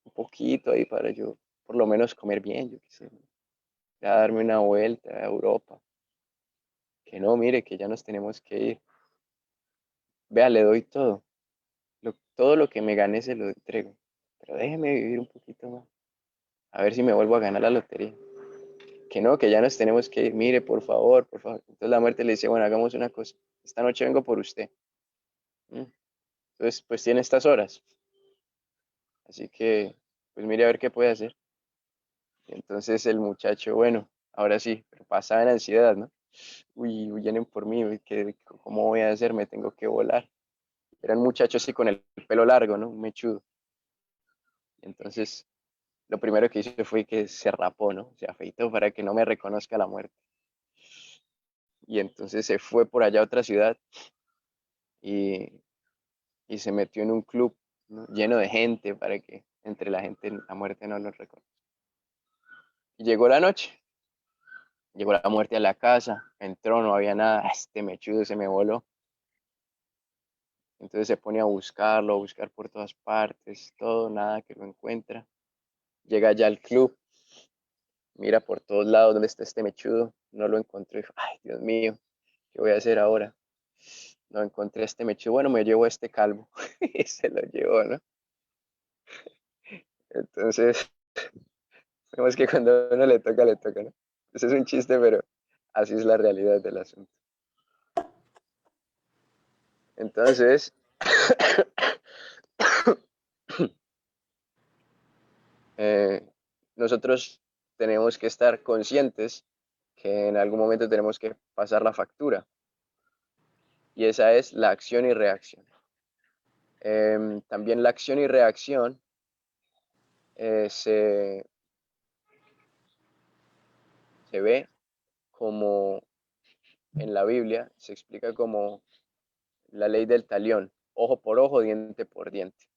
un poquito ahí para yo, por lo menos comer bien, yo qué sé. Ya darme una vuelta a Europa. Que no, mire, que ya nos tenemos que ir. Vea, le doy todo. Todo lo que me gane se lo entrego. Pero déjeme vivir un poquito más. A ver si me vuelvo a ganar la lotería. Que no, que ya nos tenemos que ir. Mire, por favor, por favor. Entonces la muerte le dice, bueno, hagamos una cosa. Esta noche vengo por usted. Entonces, pues tiene estas horas. Así que, pues mire a ver qué puede hacer. Y entonces el muchacho, bueno, ahora sí, pero pasaba en ansiedad, ¿no? Uy, vienen por mí, uy, ¿cómo voy a hacer? Me tengo que volar. Era un muchacho así con el pelo largo, ¿no? Un mechudo. Entonces, lo primero que hizo fue que se rapó, ¿no? Se afeitó para que no me reconozca la muerte. Y entonces se fue por allá a otra ciudad y, y se metió en un club, ¿no? Lleno de gente para que entre la gente la muerte no lo reconozca. Y llegó la noche, llegó la muerte a la casa, entró, no había nada, este mechudo se me voló. Entonces se pone a buscarlo, a buscar por todas partes, todo, nada que lo encuentra. Llega ya al club, mira por todos lados dónde está este mechudo, no lo encontró. Dijo, ay, Dios mío, ¿qué voy a hacer ahora? No encontré a este mechudo, bueno, me llevo a este calvo. Y se lo llevó, ¿no? Entonces, vemos que cuando a uno le toca, ¿no? Ese es un chiste, pero así es la realidad del asunto. Entonces, eh, nosotros tenemos que estar conscientes que en algún momento tenemos que pasar la factura. Y esa es la acción y reacción. También la acción y reacción se ve como en la Biblia, se explica como la ley del talión, ojo por ojo, diente por diente.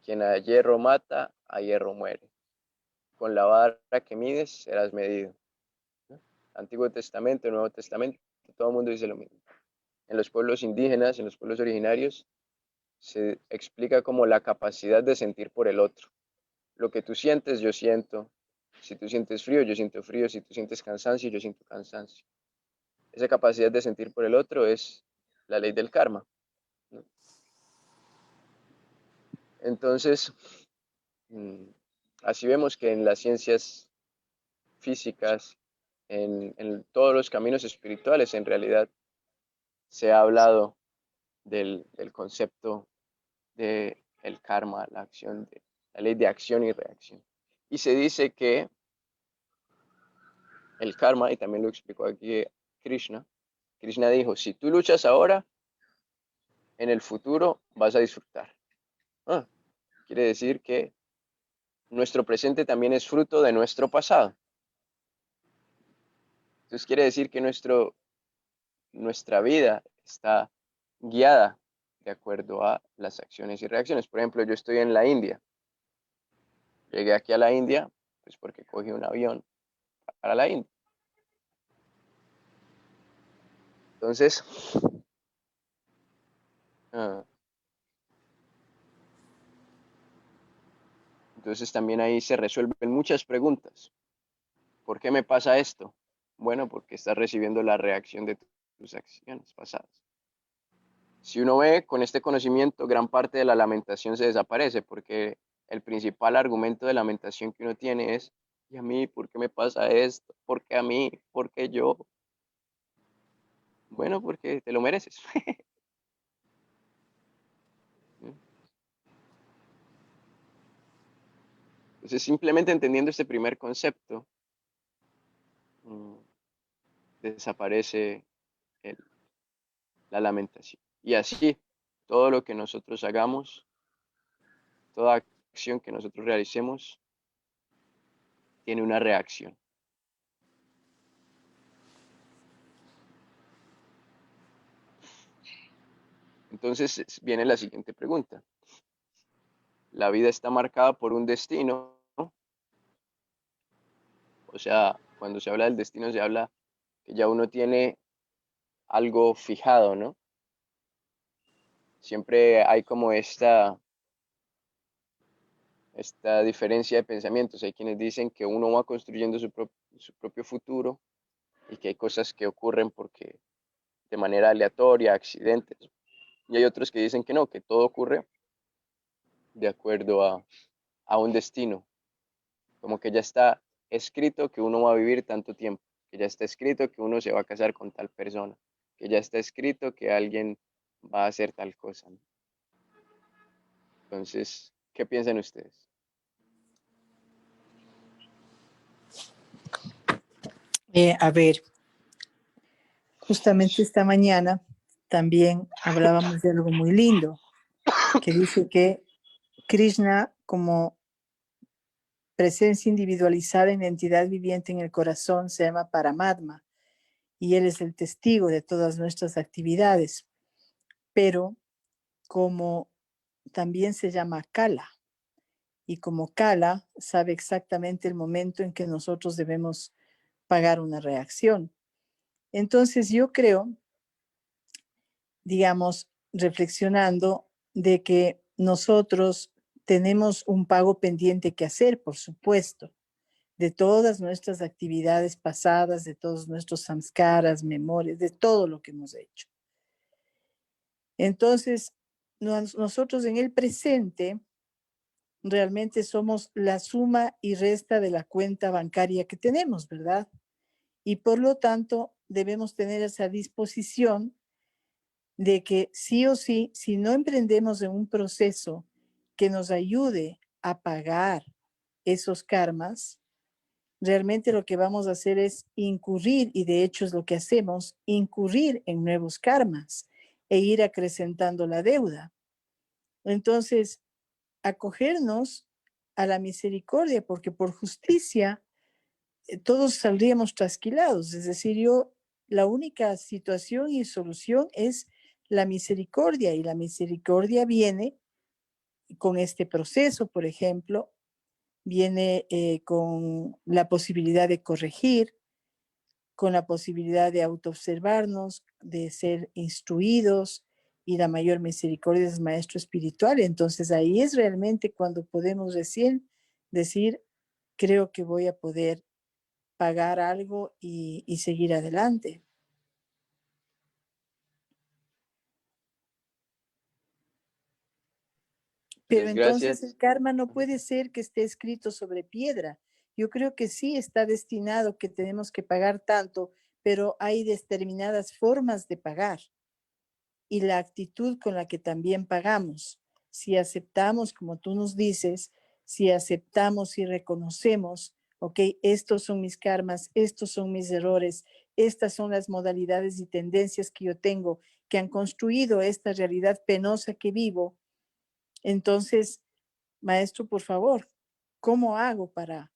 Quien a hierro mata, a hierro muere. Con la vara que mides serás medido, ¿no? Antiguo Testamento, Nuevo Testamento, todo el mundo dice lo mismo. En los pueblos indígenas, en los pueblos originarios, se explica como la capacidad de sentir por el otro. Lo que tú sientes, yo siento. Si tú sientes frío, yo siento frío. Si tú sientes cansancio, yo siento cansancio. Esa capacidad de sentir por el otro es la ley del karma, ¿no? Entonces, así vemos que en las ciencias físicas, en todos los caminos espirituales, en realidad se ha hablado del concepto de el karma, la acción, la ley de acción y reacción. Y se dice que el karma, y también lo explicó aquí Krishna, Krishna dijo, si tú luchas ahora, en el futuro vas a disfrutar. Ah, quiere decir que nuestro presente también es fruto de nuestro pasado. Entonces quiere decir que nuestra vida está guiada de acuerdo a las acciones y reacciones. Por ejemplo, yo estoy en la India. Llegué aquí a la India, pues porque cogí un avión para la India. Entonces, entonces también ahí se resuelven muchas preguntas. ¿Por qué me pasa esto? Bueno, porque estás recibiendo la reacción de tus acciones pasadas. Si uno ve con este conocimiento, gran parte de la lamentación se desaparece, porque el principal argumento de lamentación que uno tiene es, ¿y a mí por qué me pasa esto? ¿Por qué a mí? ¿Por qué yo? Bueno, porque te lo mereces. Entonces, simplemente entendiendo este primer concepto, desaparece la lamentación. Y así, todo lo que nosotros hagamos, toda acción que nosotros realicemos, tiene una reacción. Entonces viene la siguiente pregunta. La vida está marcada por un destino, ¿no? O sea, cuando se habla del destino se habla que ya uno tiene algo fijado, ¿no? Siempre hay como esta diferencia de pensamientos. Hay quienes dicen que uno va construyendo su propio futuro y que hay cosas que ocurren porque de manera aleatoria, accidentes. Y hay otros que dicen que no, que todo ocurre de acuerdo a un destino, como que ya está escrito que uno va a vivir tanto tiempo, que ya está escrito que uno se va a casar con tal persona, que ya está escrito que alguien va a hacer tal cosa, ¿no? Entonces, ¿qué piensan ustedes? A ver, justamente esta mañana también hablábamos de algo muy lindo, que dice que Krishna, como presencia individualizada en la entidad viviente en el corazón, se llama Paramatma, y Él es el testigo de todas nuestras actividades, pero como también se llama Kala, y como Kala sabe exactamente el momento en que nosotros debemos pagar una reacción. Entonces yo creo, digamos, reflexionando de que nosotros tenemos un pago pendiente que hacer, por supuesto, de todas nuestras actividades pasadas, de todos nuestros samskaras, memorias, de todo lo que hemos hecho. Entonces, nosotros en el presente realmente somos la suma y resta de la cuenta bancaria que tenemos, ¿verdad? Y por lo tanto, debemos tener esa disposición de que sí o sí, si no emprendemos en un proceso que nos ayude a pagar esos karmas, realmente lo que vamos a hacer es incurrir, y de hecho es lo que hacemos, incurrir en nuevos karmas e ir acrecentando la deuda. Entonces, acogernos a la misericordia, porque por justicia todos saldríamos trasquilados. Es decir, la única situación y solución es la misericordia, y la misericordia viene con este proceso, por ejemplo, viene con la posibilidad de corregir, con la posibilidad de autoobservarnos, de ser instruidos, y la mayor misericordia es maestro espiritual. Entonces ahí es realmente cuando podemos recién decir, creo que voy a poder pagar algo y seguir adelante. Pero Muchas entonces el gracias. karma no puede ser que esté escrito sobre piedra. Yo creo que sí está destinado que tenemos que pagar tanto, pero hay determinadas formas de pagar y la actitud con la que también pagamos. Si aceptamos, como tú nos dices, si aceptamos y reconocemos, ok, estos son mis karmas, estos son mis errores, estas son las modalidades y tendencias que yo tengo que han construido esta realidad penosa que vivo. Entonces, maestro, por favor, ¿cómo hago para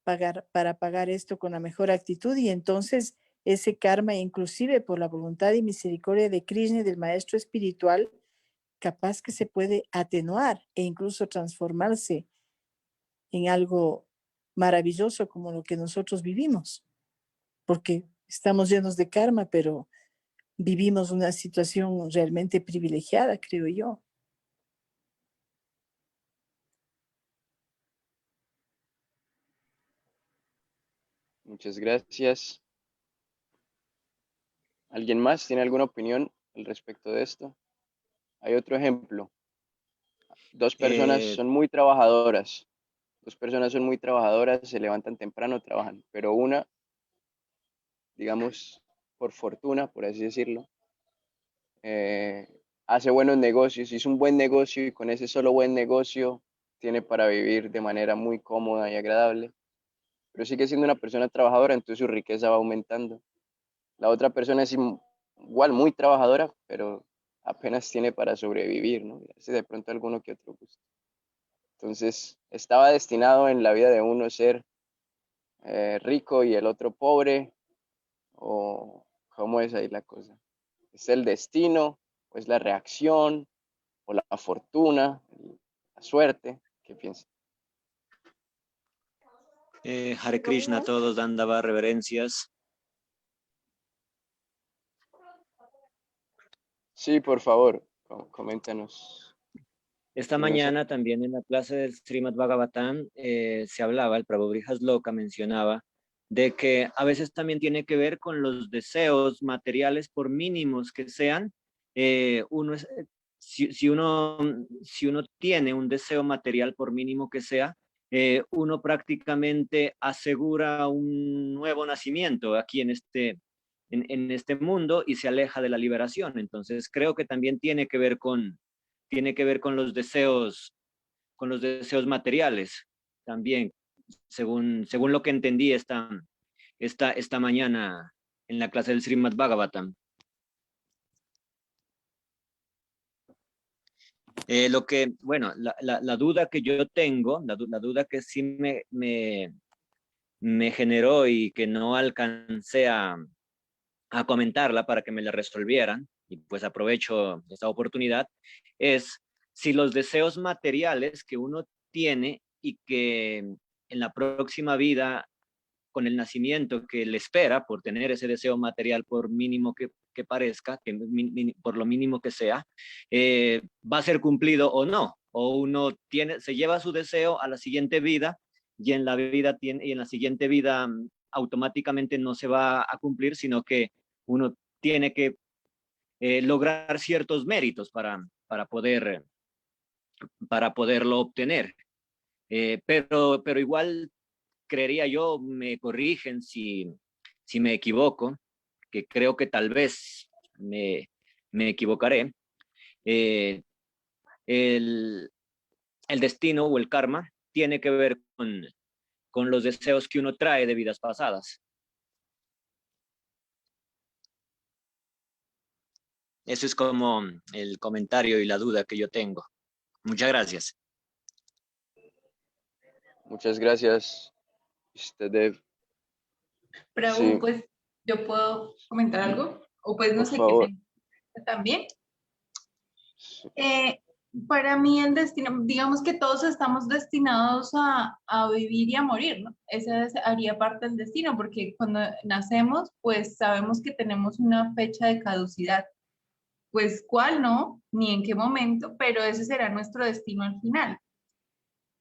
pagar esto con la mejor actitud? Y entonces ese karma, inclusive por la voluntad y misericordia de Krishna y del maestro espiritual, capaz que se puede atenuar e incluso transformarse en algo maravilloso como lo que nosotros vivimos, porque estamos llenos de karma, pero vivimos una situación realmente privilegiada, creo yo. Muchas gracias. ¿Alguien más tiene alguna opinión al respecto de esto? Hay otro ejemplo. Dos personas Eh, son muy trabajadoras. Dos personas son muy trabajadoras, se levantan temprano, trabajan, pero una, digamos, por fortuna, por así decirlo, eh, hace buenos negocios, hizo un buen negocio y con ese solo buen negocio tiene para vivir de manera muy cómoda y agradable, pero sigue siendo una persona trabajadora, entonces su riqueza va aumentando. La otra persona es igual muy trabajadora, pero apenas tiene para sobrevivir, ¿no? Y hace de pronto alguno que otro gusto. Entonces, estaba destinado en la vida de uno ser rico y el otro pobre, o cómo es ahí la cosa. ¿Es el destino, o es la reacción, o la fortuna, la suerte? ¿Qué piensas? Hare Krishna a todos, Dandava, reverencias. Sí, por favor, coméntanos. Esta Dinos. mañana también en la clase del Srimad Bhagavatam se hablaba, el Prabhu Loka mencionaba, de que a veces también tiene que ver con los deseos materiales, por mínimos que sean. Uno es, si uno tiene un deseo material, por mínimo que sea, uno prácticamente asegura un nuevo nacimiento aquí en este mundo y se aleja de la liberación. Entonces creo que también tiene que ver tiene que ver con los deseos materiales también, según lo que entendí esta mañana en la clase del Srimad Bhagavatam. La duda que yo tengo, la duda que sí me generó y que no alcancé a comentarla para que me la resolvieran, y pues aprovecho esta oportunidad, es si los deseos materiales que uno tiene y que en la próxima vida, con el nacimiento que le espera por tener ese deseo material, por mínimo que parezca, por lo mínimo que sea, va a ser cumplido o no, o uno se lleva su deseo a la siguiente vida y en la siguiente vida automáticamente no se va a cumplir, sino que uno tiene que lograr ciertos méritos para poderlo obtener. Pero igual creería yo, me corrigen si me equivoco, que creo que tal vez me equivocaré. El destino o el karma tiene que ver con los deseos que uno trae de vidas pasadas. Eso es como el comentario y la duda que yo tengo. Muchas gracias. Muchas gracias, Dev. Prabhu, Sí, pues yo puedo comentar algo, o pues no por sé favor. qué también. Sí. Para mí el destino, digamos que todos estamos destinados a vivir y a morir, ¿no? Ese haría parte del destino, porque cuando nacemos, pues sabemos que tenemos una fecha de caducidad. Pues cuál no, ni en qué momento, pero ese será nuestro destino al final.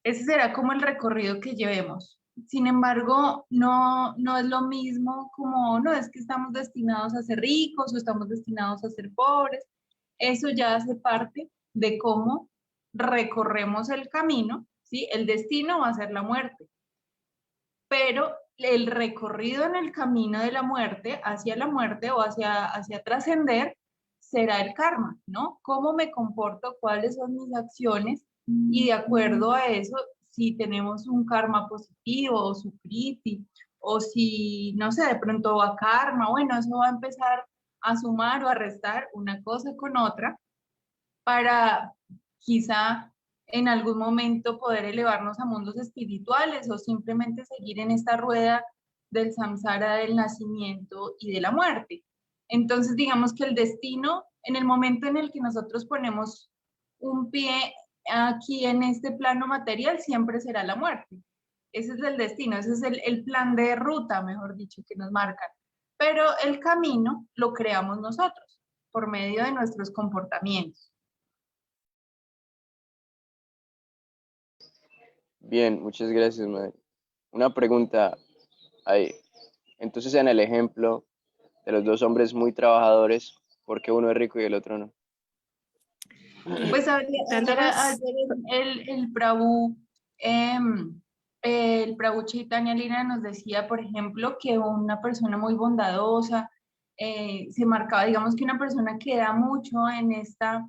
Ese será como el recorrido que llevemos. Sin embargo, no es lo mismo como, no, es que estamos destinados a ser ricos o estamos destinados a ser pobres. Eso ya hace parte de cómo recorremos el camino, ¿sí? El destino va a ser la muerte, pero el recorrido en el camino de la muerte o hacia trascender, será el karma, ¿no? ¿Cómo me comporto? ¿Cuáles son mis acciones? Y de acuerdo a eso, si tenemos un karma positivo o sukriti, o si, no sé, de pronto va karma, bueno, eso va a empezar a sumar o a restar una cosa con otra para quizá en algún momento poder elevarnos a mundos espirituales o simplemente seguir en esta rueda del samsara del nacimiento y de la muerte. Entonces, digamos que el destino, en el momento en el que nosotros ponemos un pie aquí en este plano material, siempre será la muerte. Ese es el destino, ese es el plan de ruta, mejor dicho, que nos marcan. Pero el camino lo creamos nosotros por medio de nuestros comportamientos. Bien, muchas gracias, madre. Una pregunta ahí. Entonces, en el ejemplo de los dos hombres muy trabajadores, ¿por qué uno es rico y el otro no? Pues ayer el Prabhu Chaitanya Lina nos decía, por ejemplo, que una persona muy bondadosa, se marcaba, digamos que una persona que da mucho en esta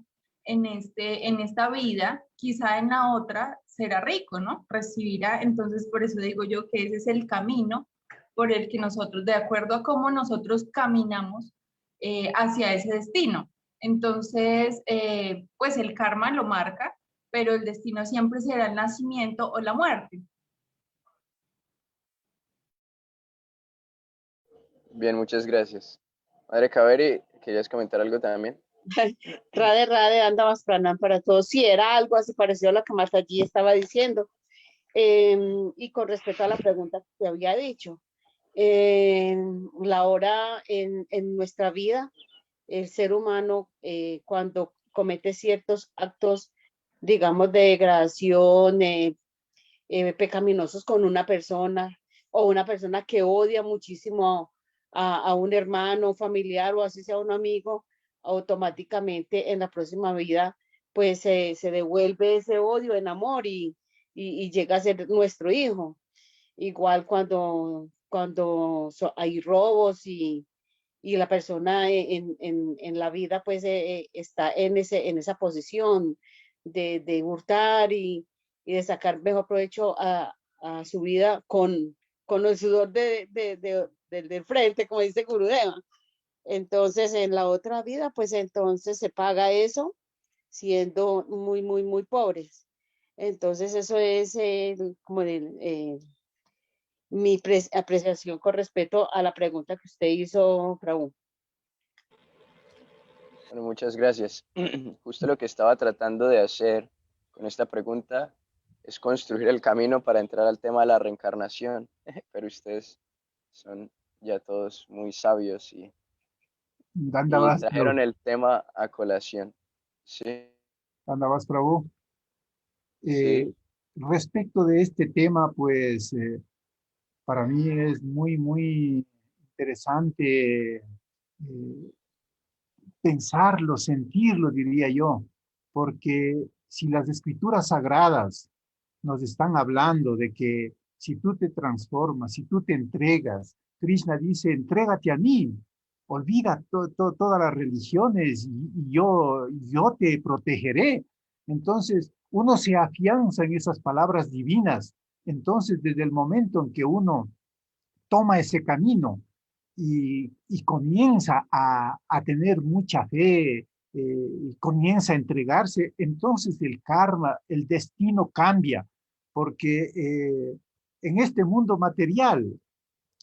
vida, quizá en la otra será rico, ¿no? Recibirá, entonces por eso digo yo que ese es el camino por el que nosotros, de acuerdo a cómo nosotros caminamos hacia ese destino. Entonces, pues el karma lo marca, pero el destino siempre será el nacimiento o la muerte. Bien, muchas gracias. Madre Kaveri, ¿querías comentar algo también? Rade, Andamas Pranam para todos. Sí, era algo así parecido a lo que Mataji estaba diciendo. Y con respecto a la pregunta que te había dicho, la hora en nuestra vida, el ser humano, cuando comete ciertos actos, digamos, de degradación, pecaminosos con una persona, o una persona que odia muchísimo a un hermano, un familiar, o así sea un amigo, automáticamente en la próxima vida, pues se devuelve ese odio en amor y llega a ser nuestro hijo. Igual cuando hay robos y y la persona en la vida pues está en esa posición de hurtar y de sacar mejor provecho a su vida con el sudor del frente, como dice Gurudeva. Entonces, en la otra vida, pues entonces se paga eso siendo muy, muy, muy pobres. Entonces, eso es mi apreciación con respecto a la pregunta que usted hizo, Raúl. Bueno, muchas gracias. Justo lo que estaba tratando de hacer con esta pregunta es construir el camino para entrar al tema de la reencarnación, pero ustedes son ya todos muy sabios y trajeron el tema a colación. Sí, Dandavas Prabhu. sí. Respecto de este tema, pues para mí es muy, muy interesante pensarlo, sentirlo, diría yo, porque si las escrituras sagradas nos están hablando de que si tú te transformas, si tú te entregas, Krishna dice, entrégate a mí, olvida todas las religiones y yo te protegeré. Entonces, uno se afianza en esas palabras divinas. Entonces, desde el momento en que uno toma ese camino y comienza a tener mucha fe, comienza a entregarse, entonces el karma, el destino cambia, porque en este mundo material,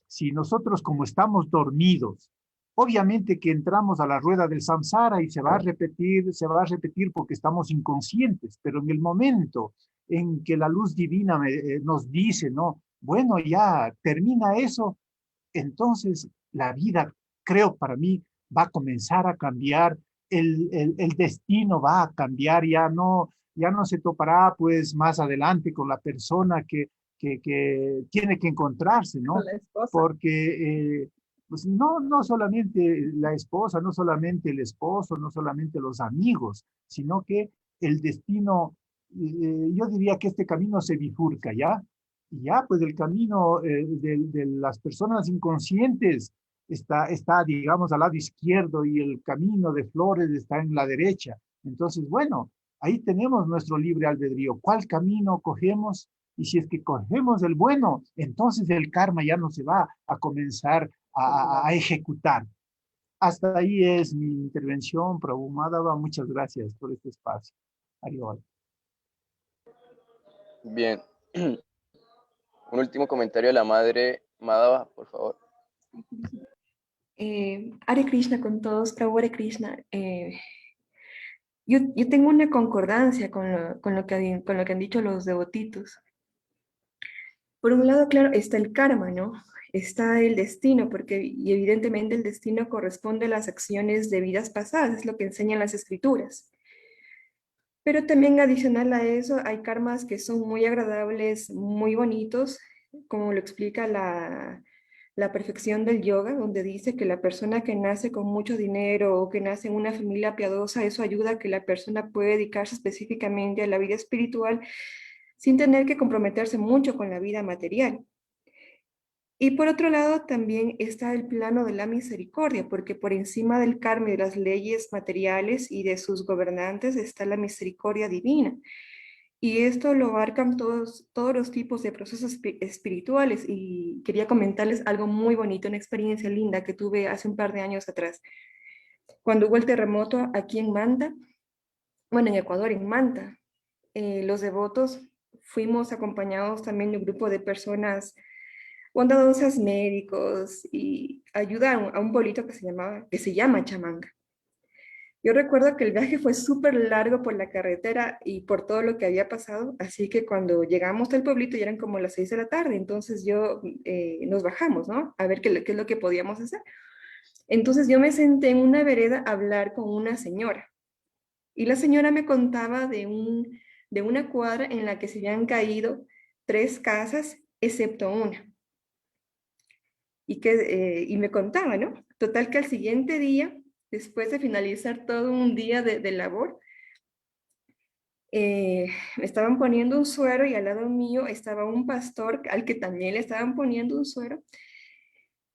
si nosotros como estamos dormidos, obviamente que entramos a la rueda del samsara y se va a repetir porque estamos inconscientes, pero en el momento en que la luz divina nos dice, no, bueno, ya termina eso, entonces la vida, creo para mí, va a comenzar a cambiar, el destino va a cambiar, ya no se topará pues más adelante con la persona que tiene que encontrarse, ¿no? Con la esposa. Porque pues no solamente la esposa, no solamente el esposo, no solamente los amigos, sino que el destino, yo diría que este camino se bifurca, ¿ya? Y ya, pues el camino de las personas inconscientes está, digamos, al lado izquierdo y el camino de flores está en la derecha. Entonces, bueno, ahí tenemos nuestro libre albedrío. ¿Cuál camino cogemos? Y si es que cogemos el bueno, entonces el karma ya no se va a comenzar a ejecutar. Hasta ahí es mi intervención, Prabhu Madhava. Muchas gracias por este espacio. Adiós. Bien. Un último comentario de la madre Madhava, por favor. Hare Krishna con todos, Prabhu Hare Krishna. Yo tengo una concordancia con lo que han dicho los devotitos. Por un lado, claro, está el karma, ¿no? Está el destino, porque y evidentemente el destino corresponde a las acciones de vidas pasadas, es lo que enseñan las escrituras. Pero también adicional a eso, hay karmas que son muy agradables, muy bonitos, como lo explica la perfección del yoga, donde dice que la persona que nace con mucho dinero o que nace en una familia piadosa, eso ayuda a que la persona pueda dedicarse específicamente a la vida espiritual sin tener que comprometerse mucho con la vida material. Y por otro lado, también está el plano de la misericordia, porque por encima del karma y de las leyes materiales y de sus gobernantes está la misericordia divina. Y esto lo abarcan todos los tipos de procesos espirituales. Y quería comentarles algo muy bonito, una experiencia linda que tuve hace un par de años atrás. Cuando hubo el terremoto aquí en Manta, bueno, en Ecuador, en Manta, los devotos fuimos acompañados también de un grupo de personas bondadosas, médicos, y ayudaron a un pueblito que se llama Chamanga. Yo recuerdo que el viaje fue súper largo por la carretera y por todo lo que había pasado, así que cuando llegamos al pueblito ya eran como las 6 de la tarde, entonces nos bajamos, ¿no? A ver qué es lo que podíamos hacer. Entonces yo me senté en una vereda a hablar con una señora, y la señora me contaba de una cuadra en la que se habían caído 3 casas, excepto una. Y me contaba, ¿no? Total que al siguiente día, después de finalizar todo un día de labor, me estaban poniendo un suero y al lado mío estaba un pastor al que también le estaban poniendo un suero.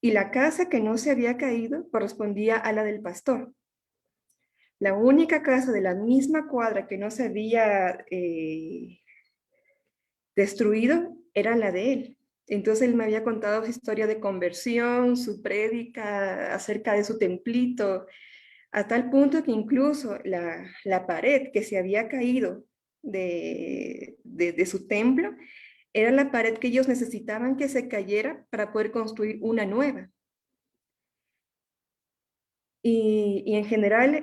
y la casa que no se había caído correspondía a la del pastor. La única casa de la misma cuadra que no se había destruido era la de él. Entonces él me había contado su historia de conversión, su prédica acerca de su templito, a tal punto que incluso la pared que se había caído de su templo era la pared que ellos necesitaban que se cayera para poder construir una nueva. Y en general,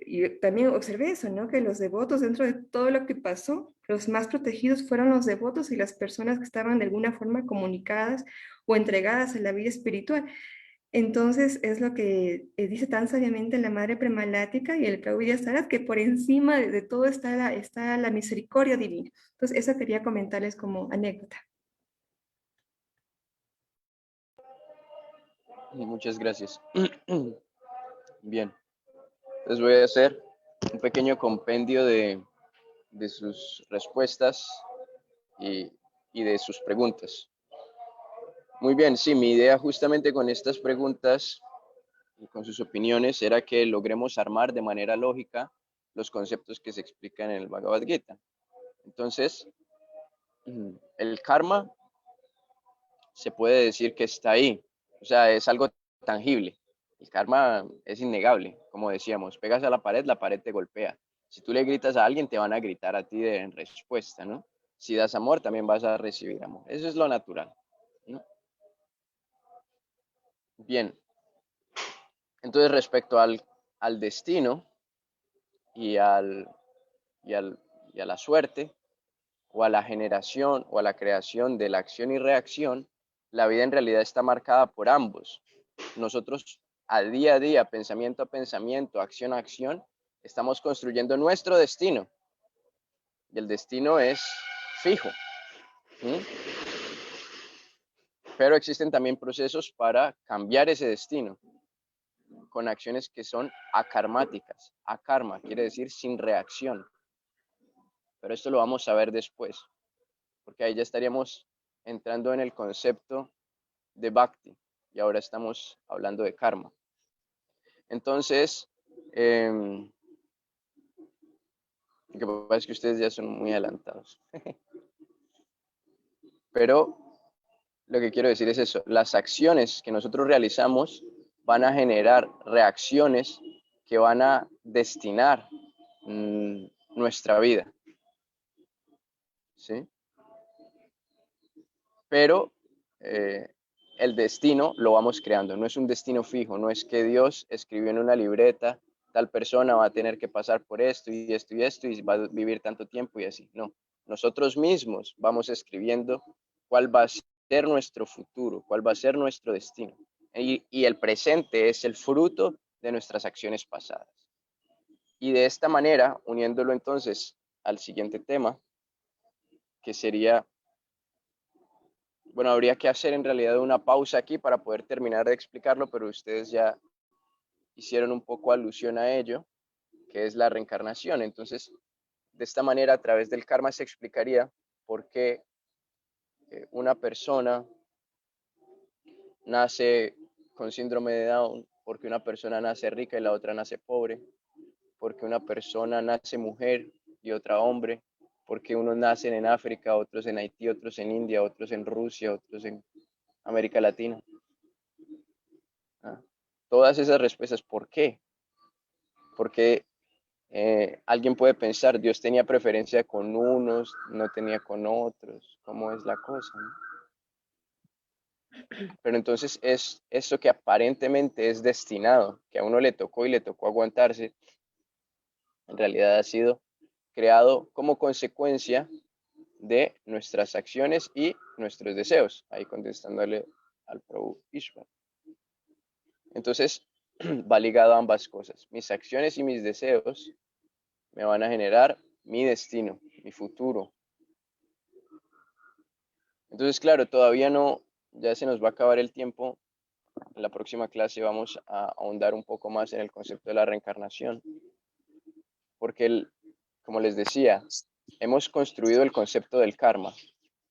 yo también observé eso, ¿no? Que los devotos, dentro de todo lo que pasó, los más protegidos fueron los devotos y las personas que estaban de alguna forma comunicadas o entregadas a la vida espiritual. Entonces, es lo que dice tan sabiamente la Madre Premalática y el Prabhu Vidyasara, que por encima de todo está la misericordia divina. Entonces, eso quería comentarles como anécdota. Muchas gracias. Bien, entonces voy a hacer un pequeño compendio de sus respuestas y de sus preguntas. Muy bien, sí, mi idea justamente con estas preguntas y con sus opiniones era que logremos armar de manera lógica los conceptos que se explican en el Bhagavad Gita. Entonces, el karma se puede decir que está ahí, o sea, es algo tangible. El karma es innegable, como decíamos, pegas a la pared te golpea. Si tú le gritas a alguien, te van a gritar a ti en respuesta, ¿no? Si das amor, también vas a recibir amor. Eso es lo natural, ¿no? Bien. Entonces, respecto al destino y a la suerte, o a la generación o a la creación de la acción y reacción, la vida en realidad está marcada por ambos. Nosotros a día, pensamiento a pensamiento, acción a acción, estamos construyendo nuestro destino. Y el destino es fijo. Pero existen también procesos para cambiar ese destino con acciones que son akarmáticas. Akarma quiere decir sin reacción. Pero esto lo vamos a ver después, porque ahí ya estaríamos entrando en el concepto de Bhakti y ahora estamos hablando de karma. Entonces, lo que pasa es que ustedes ya son muy adelantados. Pero lo que quiero decir es eso, las acciones que nosotros realizamos van a generar reacciones que van a destinar nuestra vida. ¿Sí? Pero el destino lo vamos creando, no es un destino fijo, no es que Dios escribió en una libreta, tal persona va a tener que pasar por esto y esto y esto y va a vivir tanto tiempo y así. No, nosotros mismos vamos escribiendo cuál va a ser nuestro futuro, cuál va a ser nuestro destino. Y el presente es el fruto de nuestras acciones pasadas. Y de esta manera, uniéndolo entonces al siguiente tema, que sería, bueno, habría que hacer en realidad una pausa aquí para poder terminar de explicarlo, pero ustedes ya hicieron un poco alusión a ello, que es la reencarnación. Entonces, de esta manera, a través del karma se explicaría por qué una persona nace con síndrome de Down, porque una persona nace rica y la otra nace pobre, porque una persona nace mujer y otra hombre, porque unos nacen en África, otros en Haití, otros en India, otros en Rusia, otros en América Latina. Todas esas respuestas, ¿por qué? Porque alguien puede pensar, Dios tenía preferencia con unos, no tenía con otros, ¿cómo es la cosa? ¿No? Pero entonces es eso que aparentemente es destinado, que a uno le tocó y le tocó aguantarse, en realidad ha sido creado como consecuencia de nuestras acciones y nuestros deseos, ahí contestándole al Prabhu Ishwar. Entonces, va ligado a ambas cosas. Mis acciones y mis deseos me van a generar mi destino, mi futuro. Entonces, claro, todavía no, ya se nos va a acabar el tiempo. En la próxima clase vamos a ahondar un poco más en el concepto de la reencarnación. Porque, como les decía, hemos construido el concepto del karma.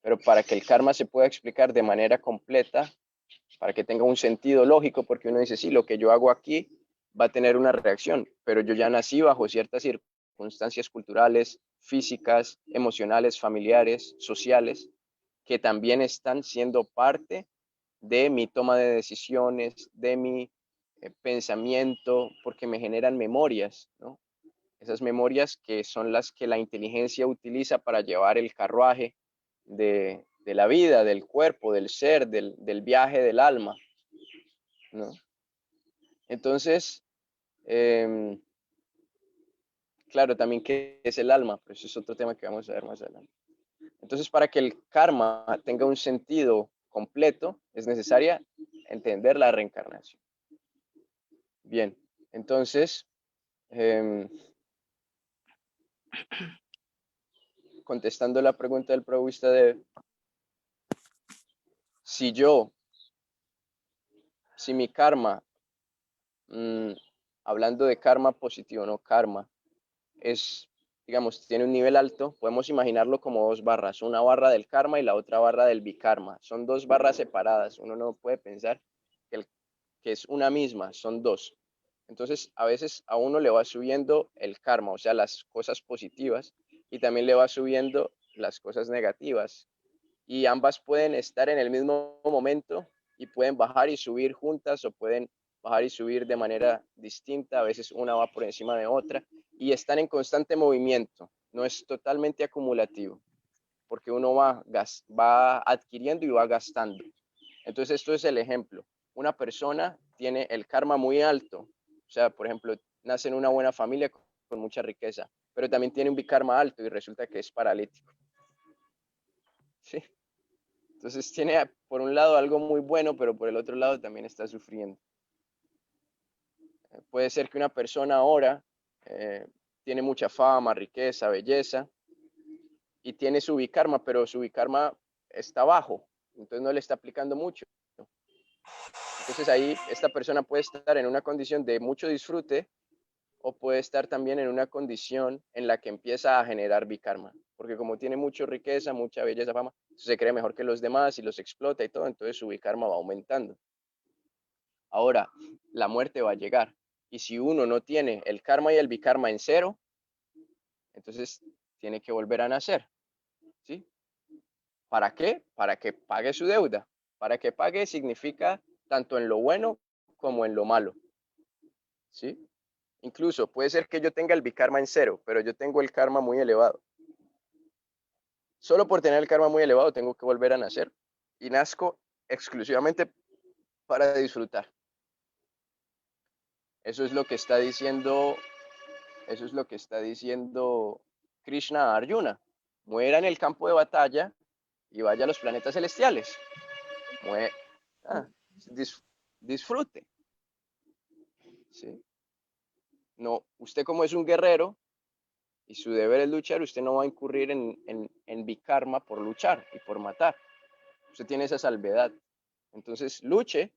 Pero para que el karma se pueda explicar de manera completa, para que tenga un sentido lógico, porque uno dice, sí, lo que yo hago aquí va a tener una reacción, pero yo ya nací bajo ciertas circunstancias culturales, físicas, emocionales, familiares, sociales, que también están siendo parte de mi toma de decisiones, de mi pensamiento, porque me generan memorias, ¿no? Esas memorias que son las que la inteligencia utiliza para llevar el carruaje de la vida, del cuerpo, del ser, del viaje del alma, ¿no? Entonces, claro, también qué es el alma, pero eso es otro tema que vamos a ver más adelante. Entonces, para que el karma tenga un sentido completo, es necesaria entender la reencarnación. Bien, entonces, contestando la pregunta del Prabhupada de si mi karma, hablando de karma positivo, no karma, es, digamos, tiene un nivel alto, podemos imaginarlo como dos barras, una barra del karma y la otra barra del bikarma. Son dos barras separadas, uno no puede pensar que es una misma, son dos. Entonces, a veces a uno le va subiendo el karma, o sea, las cosas positivas, y también le va subiendo las cosas negativas. Y ambas pueden estar en el mismo momento y pueden bajar y subir juntas o pueden bajar y subir de manera distinta. A veces una va por encima de otra y están en constante movimiento. No es totalmente acumulativo porque uno va adquiriendo y va gastando. Entonces, esto es el ejemplo. Una persona tiene el karma muy alto, o sea, por ejemplo, nace en una buena familia con mucha riqueza, pero también tiene un bikarma alto y resulta que es paralítico. ¿Sí? Entonces tiene por un lado algo muy bueno, pero por el otro lado también está sufriendo. Puede ser que una persona ahora tiene mucha fama, riqueza, belleza, y tiene su bikarma, pero su bikarma está bajo, entonces no le está aplicando mucho. Entonces ahí esta persona puede estar en una condición de mucho disfrute o puede estar también en una condición en la que empieza a generar bikarma, porque como tiene mucha riqueza, mucha belleza, fama, se cree mejor que los demás y los explota y todo, entonces su bikarma va aumentando. Ahora, la muerte va a llegar, y si uno no tiene el karma y el bikarma en cero, entonces tiene que volver a nacer, ¿sí? ¿Para qué? Para que pague su deuda. Para que pague significa tanto en lo bueno como en lo malo, ¿sí? Incluso puede ser que yo tenga el bikarma en cero, pero yo tengo el karma muy elevado. Solo por tener el karma muy elevado tengo que volver a nacer y nazco exclusivamente para disfrutar. Eso es lo que está diciendo, Krishna a Arjuna. Muera en el campo de batalla y vaya a los planetas celestiales. Disfrute. ¿Sí? No, usted como es un guerrero y su deber es luchar, usted no va a incurrir en bikarma por luchar y por matar. Usted tiene esa salvedad. Entonces luche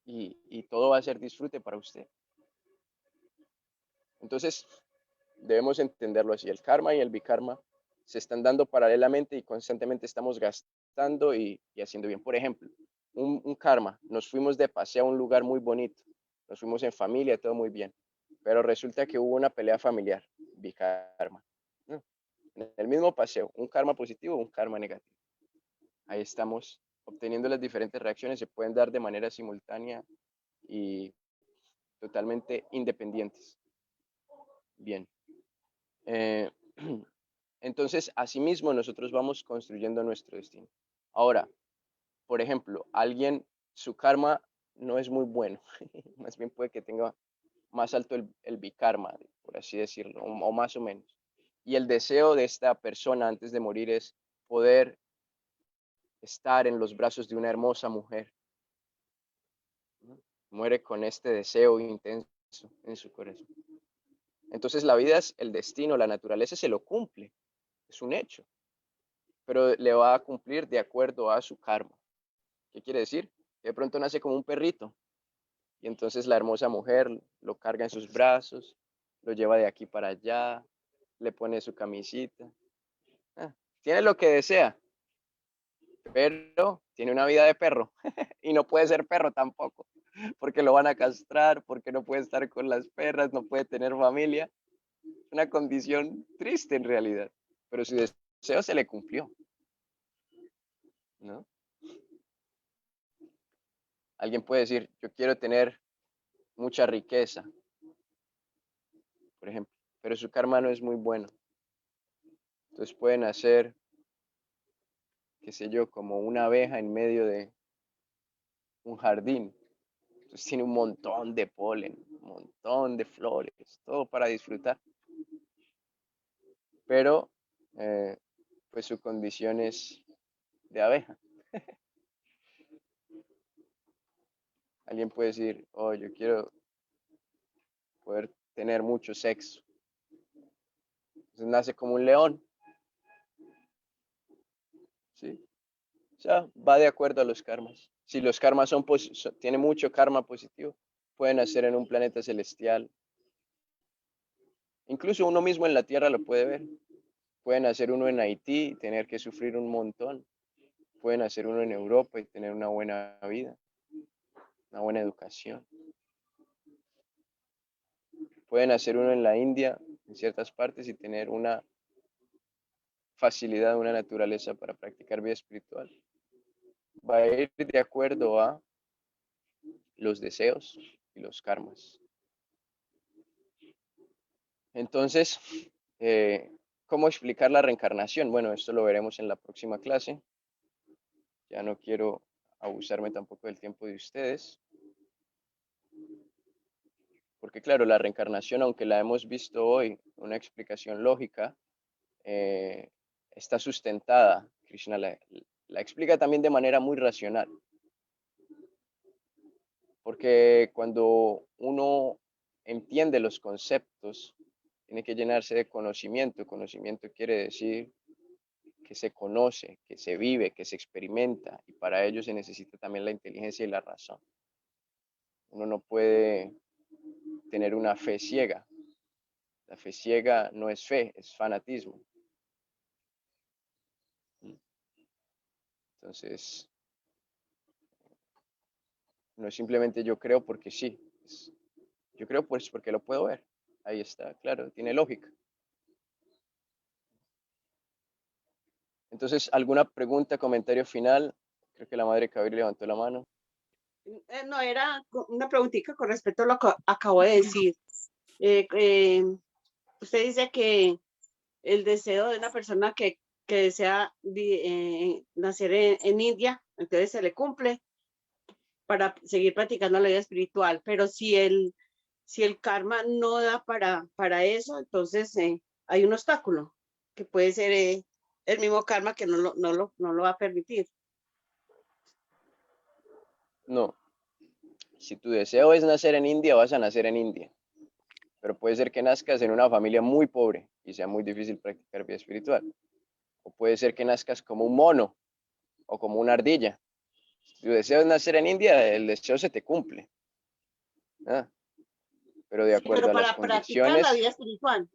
y todo va a ser disfrute para usted. Entonces debemos entenderlo así. El karma y el bikarma se están dando paralelamente y constantemente estamos gastando y haciendo bien. Por ejemplo, un karma, nos fuimos de paseo a un lugar muy bonito, nos fuimos en familia, todo muy bien, pero resulta que hubo una pelea familiar, bikarma. En el mismo paseo, un karma positivo, un karma negativo. Ahí estamos obteniendo las diferentes reacciones, se pueden dar de manera simultánea y totalmente independientes. Bien. Entonces, asimismo, nosotros vamos construyendo nuestro destino. Ahora, por ejemplo, su karma no es muy bueno, más bien puede que tenga más alto el bikarma, por así decirlo, o más o menos. Y el deseo de esta persona antes de morir es poder estar en los brazos de una hermosa mujer. Muere con este deseo intenso en su corazón. Entonces la vida es el destino, la naturaleza se lo cumple, es un hecho, pero le va a cumplir de acuerdo a su karma. ¿Qué quiere decir? Que de pronto nace como un perrito y entonces la hermosa mujer lo carga en sus brazos, lo lleva de aquí para allá, le pone su camisita, tiene lo que desea, pero tiene una vida de perro y no puede ser perro tampoco, porque lo van a castrar, porque no puede estar con las perras, no puede tener familia. Una condición triste en realidad, pero su deseo se le cumplió, ¿no? Alguien puede decir, yo quiero tener mucha riqueza, por ejemplo, pero su karma no es muy bueno. Entonces pueden hacer, qué sé yo, como una abeja en medio de un jardín. Entonces tiene un montón de polen, un montón de flores, todo para disfrutar. Pero, pues su condición es de abeja. Alguien puede decir, oh, yo quiero poder tener mucho sexo. Entonces nace como un león. ¿Sí? O sea, va de acuerdo a los karmas. Si los karmas tiene mucho karma positivo, pueden nacer en un planeta celestial. Incluso uno mismo en la Tierra lo puede ver. Pueden hacer uno en Haití y tener que sufrir un montón. Pueden hacer uno en Europa y tener una buena vida, una buena educación. Pueden hacer uno en la India, en ciertas partes, y tener una facilidad, una naturaleza para practicar vida espiritual. Va a ir de acuerdo a los deseos y los karmas. Entonces, ¿cómo explicar la reencarnación? Bueno, esto lo veremos en la próxima clase. Ya no quiero abusarme tampoco del tiempo de ustedes. Porque claro, la reencarnación, aunque la hemos visto hoy, una explicación lógica, está sustentada. Krishna la explica también de manera muy racional. Porque cuando uno entiende los conceptos, tiene que llenarse de conocimiento. Conocimiento quiere decir que se conoce, que se vive, que se experimenta, y para ello se necesita también la inteligencia y la razón. Uno no puede tener una fe ciega. La fe ciega no es fe, es fanatismo. Entonces, no es simplemente yo creo porque sí. Yo creo pues porque lo puedo ver. Ahí está, claro, tiene lógica. Entonces, ¿alguna pregunta, comentario final? Creo que la madre Kabir levantó la mano. No, era una preguntita con respecto a lo que acabo de decir. Usted dice que el deseo de una persona que desea nacer en India, entonces se le cumple para seguir practicando la vida espiritual, pero si el karma no da para eso, entonces hay un obstáculo, que puede ser el mismo karma que no lo va a permitir. No. Si tu deseo es nacer en India, vas a nacer en India. Pero puede ser que nazcas en una familia muy pobre y sea muy difícil practicar vida espiritual. O puede ser que nazcas como un mono o como una ardilla. Si tu deseo es nacer en India, el deseo se te cumple. Pero de acuerdo a las Practicar la condiciones, vida espiritual.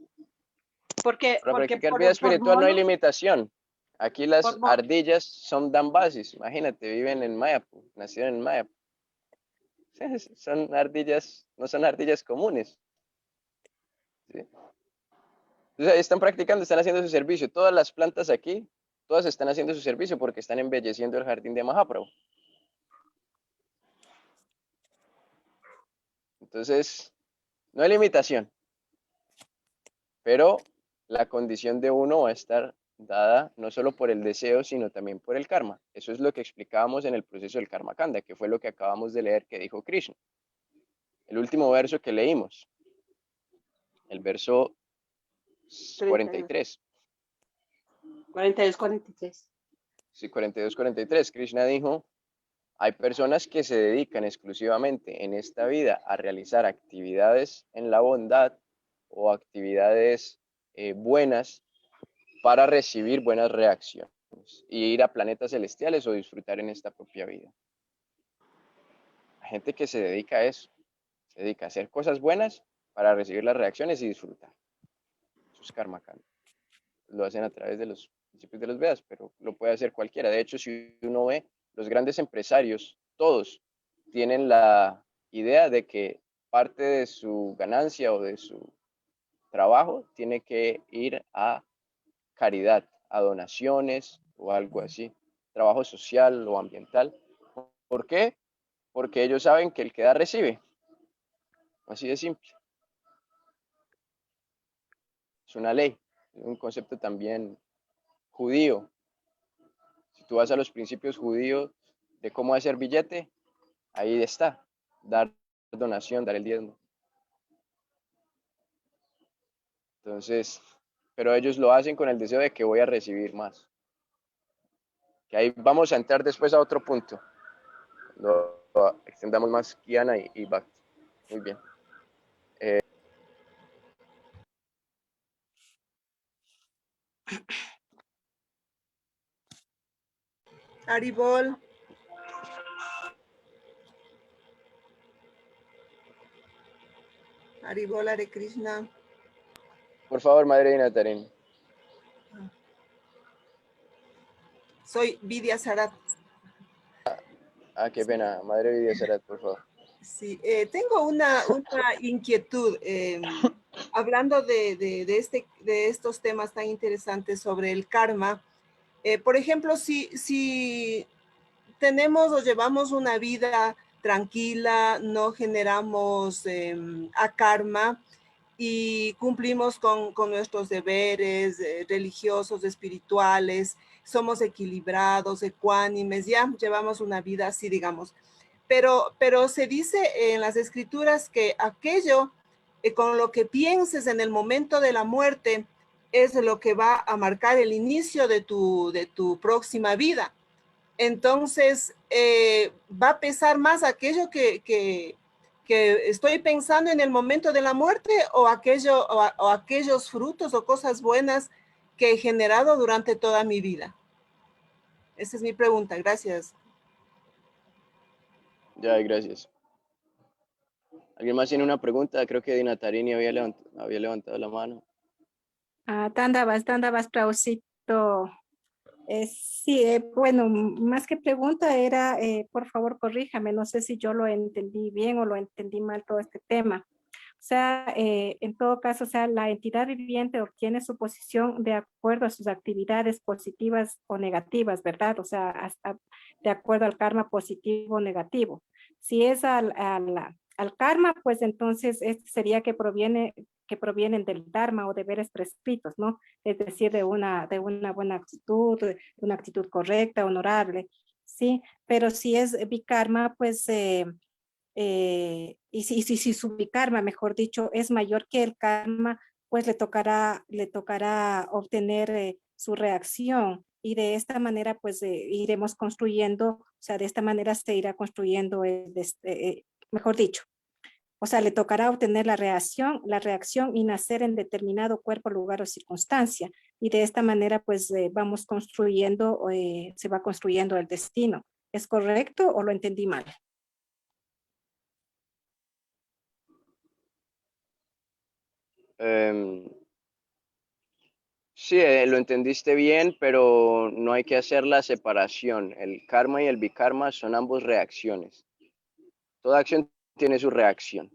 Porque practicar vida espiritual no hay limitación. Aquí las ardillas son dambasis. Imagínate, viven en Mayapur, nacieron en Mayapur. Son ardillas, no son ardillas comunes. ¿Sí? Entonces, están practicando, están haciendo su servicio. Todas las plantas aquí, todas están haciendo su servicio porque están embelleciendo el jardín de Mahaprabhu. Entonces, no hay limitación. Pero la condición de uno va a estar dada no solo por el deseo, sino también por el karma. Eso es lo que explicábamos en el proceso del Karma Kanda, que fue lo que acabamos de leer que dijo Krishna. El último verso que leímos, el verso 43. 42-43. Sí, 42-43. Krishna dijo, hay personas que se dedican exclusivamente en esta vida a realizar actividades en la bondad o actividades buenas para recibir buenas reacciones y ir a planetas celestiales o disfrutar en esta propia vida. Hay gente que se dedica a eso, se dedica a hacer cosas buenas para recibir las reacciones y disfrutar. Eso es karma kanda. Lo hacen a través de los principios de los Vedas, pero lo puede hacer cualquiera. De hecho, si uno ve, los grandes empresarios, todos tienen la idea de que parte de su ganancia o de su trabajo tiene que ir a caridad, a donaciones o algo así, trabajo social o ambiental. ¿Por qué? Porque ellos saben que el que da recibe. Así de simple. Es una ley, es un concepto también judío. Si tú vas a los principios judíos de cómo hacer billete, ahí está, dar donación, dar el diezmo. Entonces, pero ellos lo hacen con el deseo de que voy a recibir más. Que ahí vamos a entrar después a otro punto. Lo extendamos más Kiana y Bhakti. Muy bien. Haribol. Haribol, Hare Krishna. Por favor, Madre Dinatarín. Soy Vidya Sarat. Ah, qué pena. Madre Vidya Sarat, por favor. Sí, tengo una inquietud. Hablando de estos temas tan interesantes sobre el karma. Por ejemplo, si tenemos o llevamos una vida tranquila, no generamos akarma y cumplimos con nuestros deberes religiosos, espirituales, somos equilibrados, ecuánimes, ya llevamos una vida así, digamos. Pero se dice en las escrituras que aquello con lo que pienses en el momento de la muerte es lo que va a marcar el inicio de tu próxima vida. Entonces, va a pesar más aquello que estoy pensando en el momento de la muerte o aquellos frutos o cosas buenas que he generado durante toda mi vida. Esa es mi pregunta. Gracias. Ya, gracias. ¿Alguien más tiene una pregunta? Creo que Dinatarini había levantado la mano. Tandavas, Prausito. Sí, bueno, más que pregunta era, por favor, corríjame, no sé si yo lo entendí bien o lo entendí mal todo este tema. O sea, en todo caso, o sea, la entidad viviente obtiene su posición de acuerdo a sus actividades positivas o negativas, ¿verdad? O sea, hasta de acuerdo al karma positivo o negativo. Si es al karma, pues entonces este sería que provienen del dharma o deberes prescritos, ¿no? Es decir, de una buena actitud, de una actitud correcta, honorable, ¿sí? Pero si es bikarma, pues y si su bikarma, mejor dicho, es mayor que el karma, pues le tocará obtener su reacción y de esta manera pues iremos construyendo, o sea, de esta manera se irá construyendo, mejor dicho, o sea, le tocará obtener la reacción y nacer en determinado cuerpo, lugar o circunstancia. Y de esta manera pues vamos construyendo, se va construyendo el destino. ¿Es correcto o lo entendí mal? Sí, lo entendiste bien, pero no hay que hacer la separación. El karma y el bikarma son ambos reacciones. Toda acción tiene su reacción,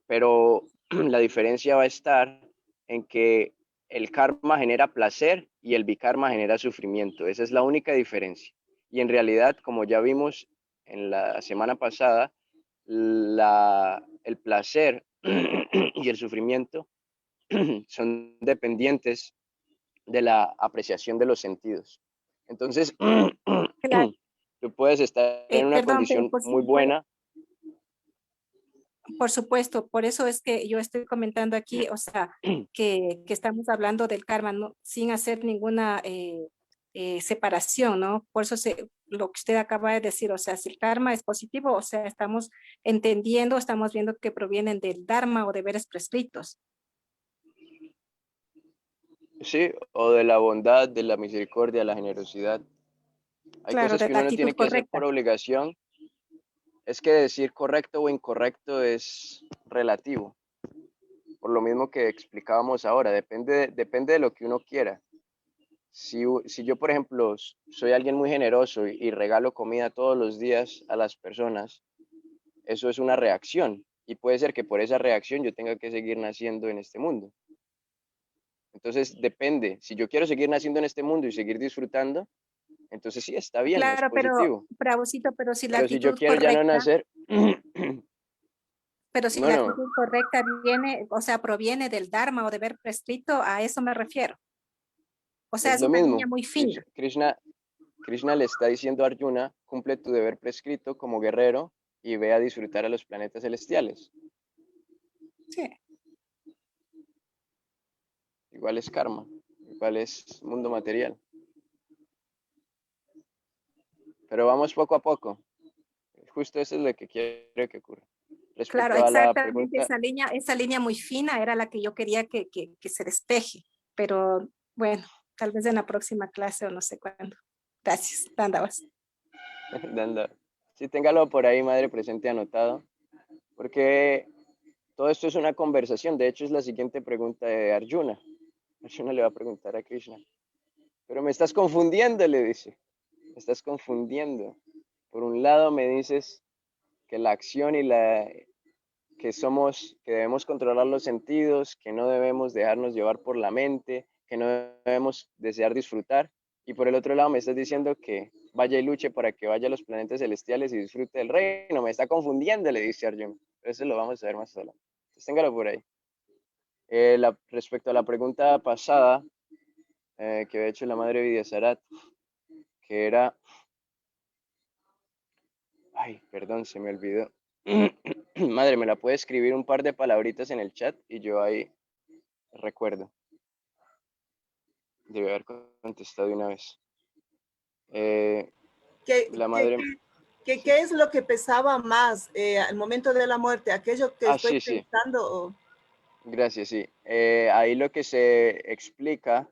pero la diferencia va a estar en que el karma genera placer y el bikarma genera sufrimiento. Esa es la única diferencia. Y en realidad, como ya vimos en la semana pasada, el placer y el sufrimiento son dependientes de la apreciación de los sentidos. Entonces, Claro. tú puedes estar en una Perdón, condición pues, muy buena. por supuesto, por eso es que yo estoy comentando aquí, o sea, que estamos hablando del karma, ¿no? Sin hacer ninguna separación, ¿no? Por eso lo que usted acaba de decir, o sea, si el karma es positivo, o sea, estamos entendiendo, estamos viendo que provienen del dharma o deberes prescritos. Sí, o de la bondad, de la misericordia, la generosidad. Hay Claro, cosas de que la uno no actitud tiene que hacer por correcta. obligación. Es que decir correcto o incorrecto es relativo. Por lo mismo que explicábamos ahora, depende de lo que uno quiera. si yo, por ejemplo, soy alguien muy generoso y regalo comida todos los días a las personas, eso es una reacción. Y puede ser que por esa reacción yo tenga que seguir naciendo en este mundo. Entonces depende. Si yo quiero seguir naciendo en este mundo y seguir disfrutando, entonces sí, está bien, es Claro, positivo. pero si la Pero si yo actitud quiero ya no correcta, nacer, pero si la bueno, actitud correcta viene, o sea, proviene del Dharma o de ver prescrito, a eso me refiero. O sea, es es lo una línea mismo. muy fina. Krishna le está diciendo a Arjuna, cumple tu deber prescrito como guerrero y ve a disfrutar a los planetas celestiales. Sí. Igual es karma, igual es mundo material. Pero vamos poco a poco. Justo eso es lo que quiero que ocurra. Claro, Respecto a la exactamente pregunta, esa línea muy fina era la que yo quería que se despeje. Pero bueno, tal vez en la próxima clase o no sé cuándo. Gracias, andabas. dando, sí, téngalo por ahí, madre presente anotado, porque todo esto es una conversación. De hecho, es la siguiente pregunta de Arjuna. Arjuna le va a preguntar a Krishna. Pero me estás confundiendo, le dice. Me estás confundiendo. Por un lado me dices que la acción y que debemos controlar los sentidos, que no debemos dejarnos llevar por la mente, que no debemos desear disfrutar. Y por el otro lado me estás diciendo que vaya y luche para que vaya a los planetas celestiales y disfrute del reino. Me está confundiendo, le dice Arjuna. Pero eso lo vamos a ver más adelante. Entonces téngalo por ahí. Respecto a la pregunta pasada, que había hecho la madre Vidyasarat, que era... Ay, perdón, se me olvidó. Madre, ¿me la puede escribir un par de palabritas en el chat? Y yo ahí recuerdo. Debe haber contestado de una vez. La madre... ¿Qué es lo que pesaba más al momento de la muerte? ¿Aquello que estoy sí. pensando? Gracias, sí. Ahí lo que se explica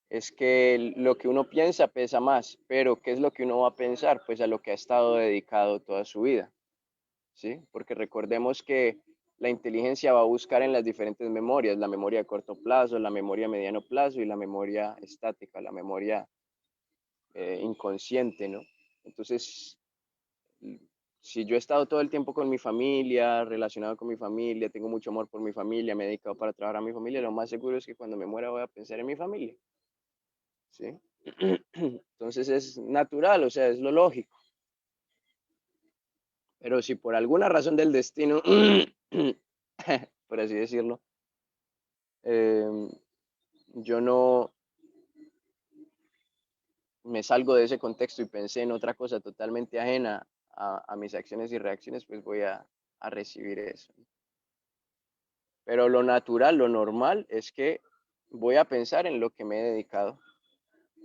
es que lo que uno piensa pesa más, pero ¿qué es lo que uno va a pensar? Pues a lo que ha estado dedicado toda su vida, ¿sí? Porque recordemos que la inteligencia va a buscar en las diferentes memorias, la memoria a corto plazo, la memoria a mediano plazo y la memoria estática, la memoria inconsciente, ¿no? Entonces, si yo he estado todo el tiempo con mi familia, relacionado con mi familia, tengo mucho amor por mi familia, me he dedicado para trabajar a mi familia, lo más seguro es que cuando me muera voy a pensar en mi familia, ¿sí? Entonces es natural, o sea, es lo lógico. Pero si por alguna razón del destino, por así decirlo, yo no me salgo de ese contexto y pensé en otra cosa totalmente ajena a mis acciones y reacciones, pues voy a recibir eso. Pero lo natural, lo normal es que voy a pensar en lo que me he dedicado,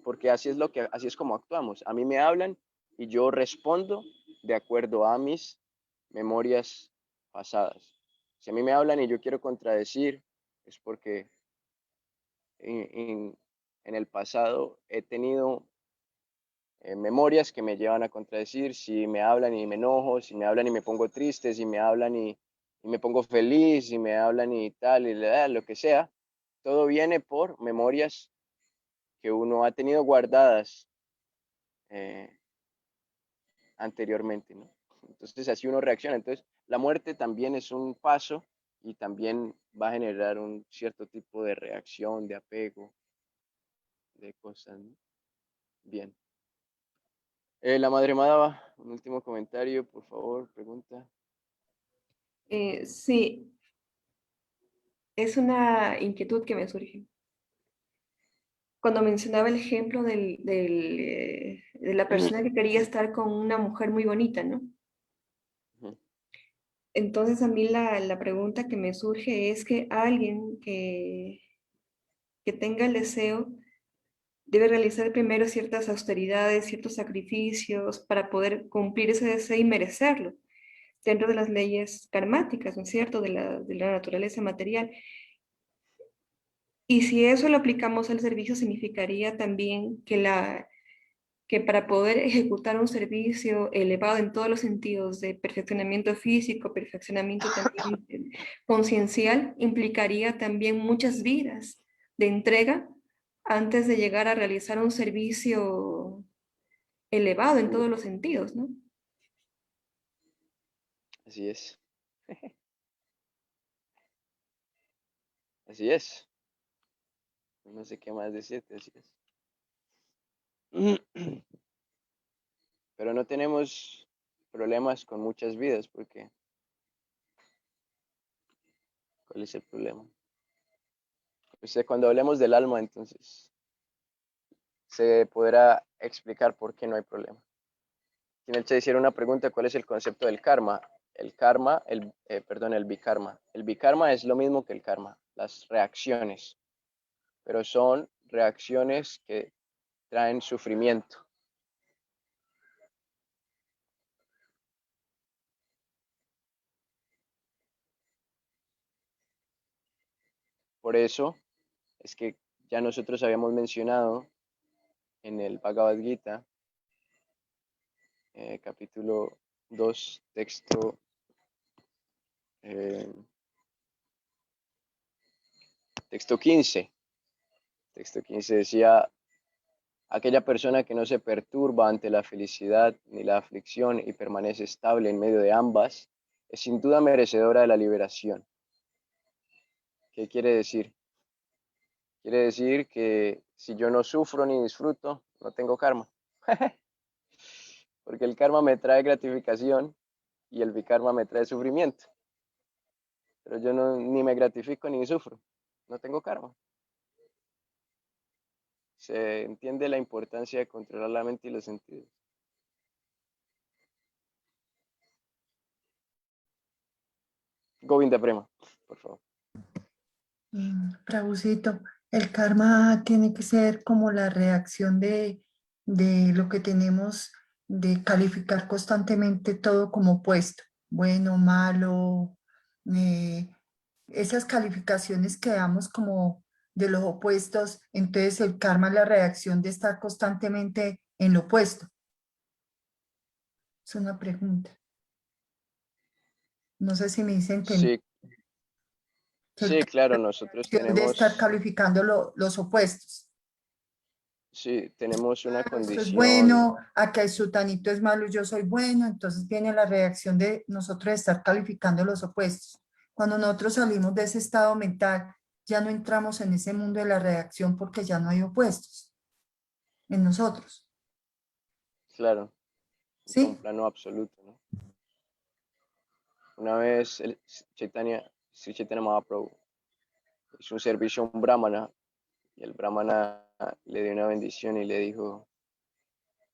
porque así es como actuamos. A mí me hablan y yo respondo de acuerdo a mis memorias pasadas. Si a mí me hablan y yo quiero contradecir, es porque en el pasado he tenido memorias que me llevan a contradecir. Si me hablan y me enojo, si me hablan y me pongo triste, si me hablan y me pongo feliz, si me hablan y tal, y lo que sea, todo viene por memorias que uno ha tenido guardadas anteriormente, ¿no? Entonces así uno reacciona. Entonces la muerte también es un paso y también va a generar un cierto tipo de reacción, de apego, de cosas, ¿no? Bien. La madre Madaba, un último comentario, por favor, pregunta. Sí, es una inquietud que me surge. Cuando mencionaba el ejemplo de la persona que quería estar con una mujer muy bonita, ¿no? Entonces a mí la pregunta que me surge es que alguien que tenga el deseo debe realizar primero ciertas austeridades, ciertos sacrificios para poder cumplir ese deseo y merecerlo, dentro de las leyes karmáticas, ¿no es cierto?, de la naturaleza material. Y si eso lo aplicamos al servicio, significaría también que para poder ejecutar un servicio elevado en todos los sentidos de perfeccionamiento físico, perfeccionamiento también conciencial, implicaría también muchas vidas de entrega antes de llegar a realizar un servicio elevado en todos los sentidos, ¿no? Así es. Así es. No sé qué más decirte, así es. Pero no tenemos problemas con muchas vidas, porque ¿cuál es el problema? Pues cuando hablemos del alma, entonces se podrá explicar por qué no hay problema. Si él te hiciera una pregunta, ¿cuál es el concepto del karma? El karma, el bikarma. El bikarma es lo mismo que el karma, las reacciones, pero son reacciones que traen sufrimiento. Por eso es que ya nosotros habíamos mencionado en el Bhagavad Gita, capítulo 2, texto 15. Texto 15 decía, aquella persona que no se perturba ante la felicidad ni la aflicción y permanece estable en medio de ambas, es sin duda merecedora de la liberación. ¿Qué quiere decir? Quiere decir que si yo no sufro ni disfruto, no tengo karma. Porque el karma me trae gratificación y el bikarma me trae sufrimiento. Pero yo no, ni me gratifico ni sufro. No tengo karma. Se entiende la importancia de controlar la mente y los sentidos. Govinda Prema, por favor. Prabhucito, el karma tiene que ser como la reacción de lo que tenemos de calificar constantemente todo como opuesto, bueno, malo, eh, esas calificaciones que damos como de los opuestos, entonces el karma es la reacción de estar constantemente en lo opuesto. Es una pregunta. No sé si me hice entender. Sí, claro, nosotros De estar tenemos, calificando los opuestos. sí, tenemos una Esto es condición, bueno, acá el sultanito es malo, yo soy bueno, entonces viene la reacción de nosotros de estar calificando los opuestos. Cuando nosotros salimos de ese estado mental, ya no entramos en ese mundo de la reacción porque ya no hay opuestos en nosotros. claro, ¿Sí? un plano absoluto, ¿no? Una vez el Sri Chaitanya Mahaprabhu hizo un servicio a un brahmana y el brahmana le dio una bendición y le dijo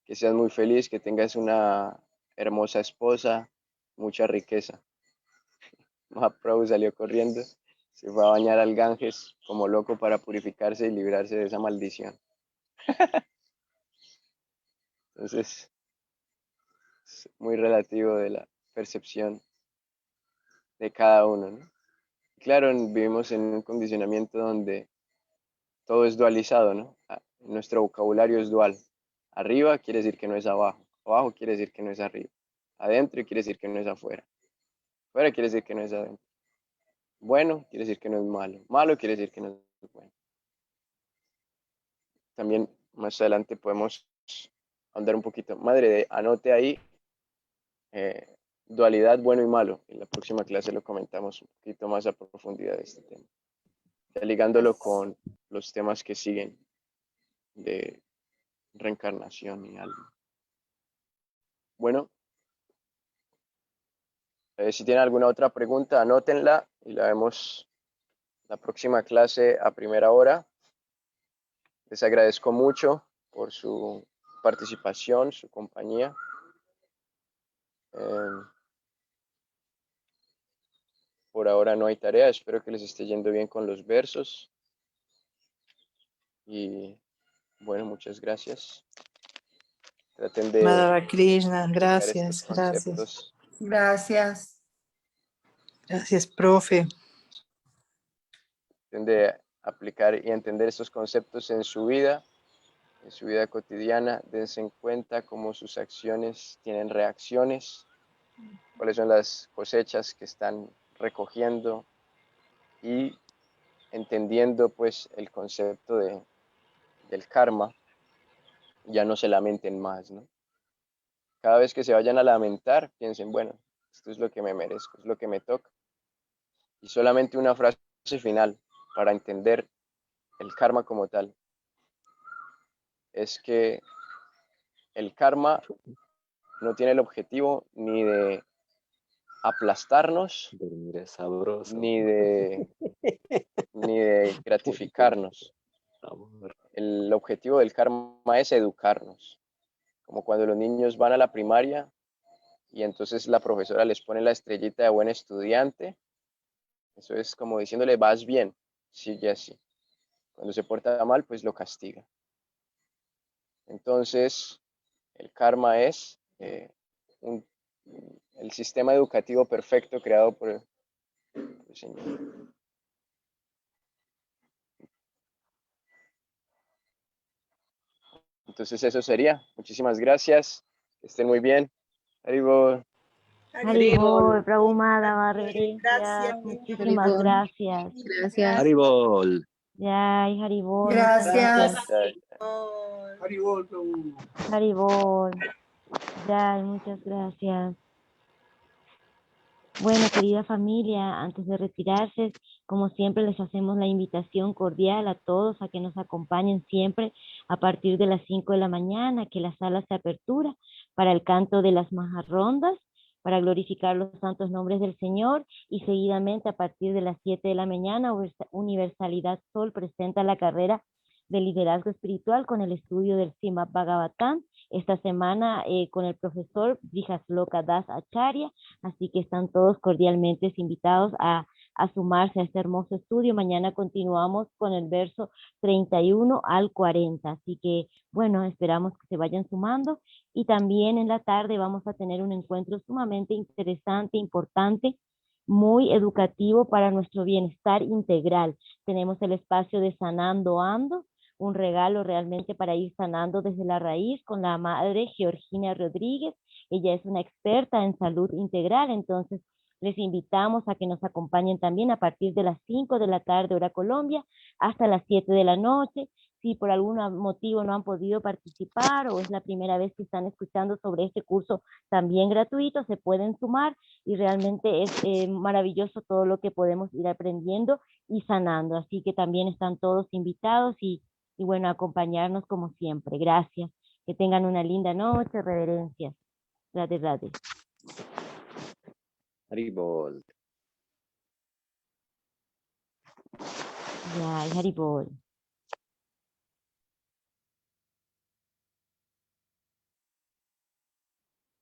que seas muy feliz, que tengas una hermosa esposa, mucha riqueza. Mahaprabhu salió corriendo, se fue a bañar al Ganges como loco para purificarse y librarse de esa maldición. Entonces, es muy relativo de la percepción de cada uno, ¿no? Claro, vivimos en un condicionamiento donde todo es dualizado, ¿no? Nuestro vocabulario es dual. Arriba quiere decir que no es abajo, abajo quiere decir que no es arriba, adentro quiere decir que no es afuera, fuera quiere decir que no es adentro. Bueno quiere decir que no es malo, malo quiere decir que no es bueno. También más adelante podemos andar un poquito. Madre, anote ahí dualidad bueno y malo. En la próxima clase lo comentamos un poquito más a profundidad de este tema. Ya ligándolo con los temas que siguen de reencarnación y alma. Bueno, si tienen alguna otra pregunta, anótenla y la vemos la próxima clase a primera hora. Les agradezco mucho por su participación, su compañía. Por ahora no hay tarea, espero que les esté yendo bien con los versos. Y bueno, muchas gracias. Traten de Madhava Krishna, aplicar estos gracias, gracias. conceptos. Gracias. Gracias, profe. Traten de aplicar y entender estos conceptos en su vida cotidiana. Dense en cuenta cómo sus acciones tienen reacciones, cuáles son las cosechas que están recogiendo y entendiendo pues el concepto de del karma, ya no se lamenten más, ¿no? Cada vez que se vayan a lamentar, piensen, bueno, esto es lo que me merezco, es lo que me toca. Y solamente una frase final para entender el karma como tal, es que el karma no tiene el objetivo ni de aplastarnos, Dormir es sabroso. ni de gratificarnos. Amor. El objetivo del karma es educarnos, como cuando los niños van a la primaria y entonces la profesora les pone la estrellita de buen estudiante. Eso es como diciéndole, vas bien, sigue así. Cuando se porta mal, pues lo castiga. Entonces, el karma es el sistema educativo perfecto creado por el Señor. Entonces eso sería. Muchísimas gracias. Que estén muy bien. Haribol. Haribol, Prabhu Madhava, reverencias, Gracias. muchísimas Haribol. gracias. Gracias. Haribol. Yay, Haribol, muchas Gracias. Haribol, Prabhu. Haribol, Yay, muchas gracias. Bueno, querida familia, antes de retirarse, como siempre les hacemos la invitación cordial a todos a que nos acompañen siempre a partir de las 5 de la mañana, que la sala se apertura para el canto de las majarrondas, para glorificar los santos nombres del Señor, y seguidamente a partir de las 7 de la mañana, Universalidad Sol presenta la carrera de liderazgo espiritual con el estudio del Srimad Bhagavatam, esta semana con el profesor Brihasloka Das Acharya, así que están todos cordialmente invitados a sumarse a este hermoso estudio. Mañana continuamos con el verso 31 al 40, así que bueno, esperamos que se vayan sumando, y también en la tarde vamos a tener un encuentro sumamente interesante, importante, muy educativo para nuestro bienestar integral. Tenemos el espacio de Sanando Ando, un regalo realmente para ir sanando desde la raíz con la madre Georgina Rodríguez. Ella es una experta en salud integral, entonces les invitamos a que nos acompañen también a partir de las 5 de la tarde, hora Colombia, hasta las 7 de la noche. Si por algún motivo no han podido participar o es la primera vez que están escuchando sobre este curso también gratuito, se pueden sumar, y realmente es maravilloso todo lo que podemos ir aprendiendo y sanando. Así que también están todos invitados y bueno, acompañarnos como siempre. Gracias. Que tengan una linda noche. Reverencias. Radhe, radhe. Haribol. Ya, Haribol.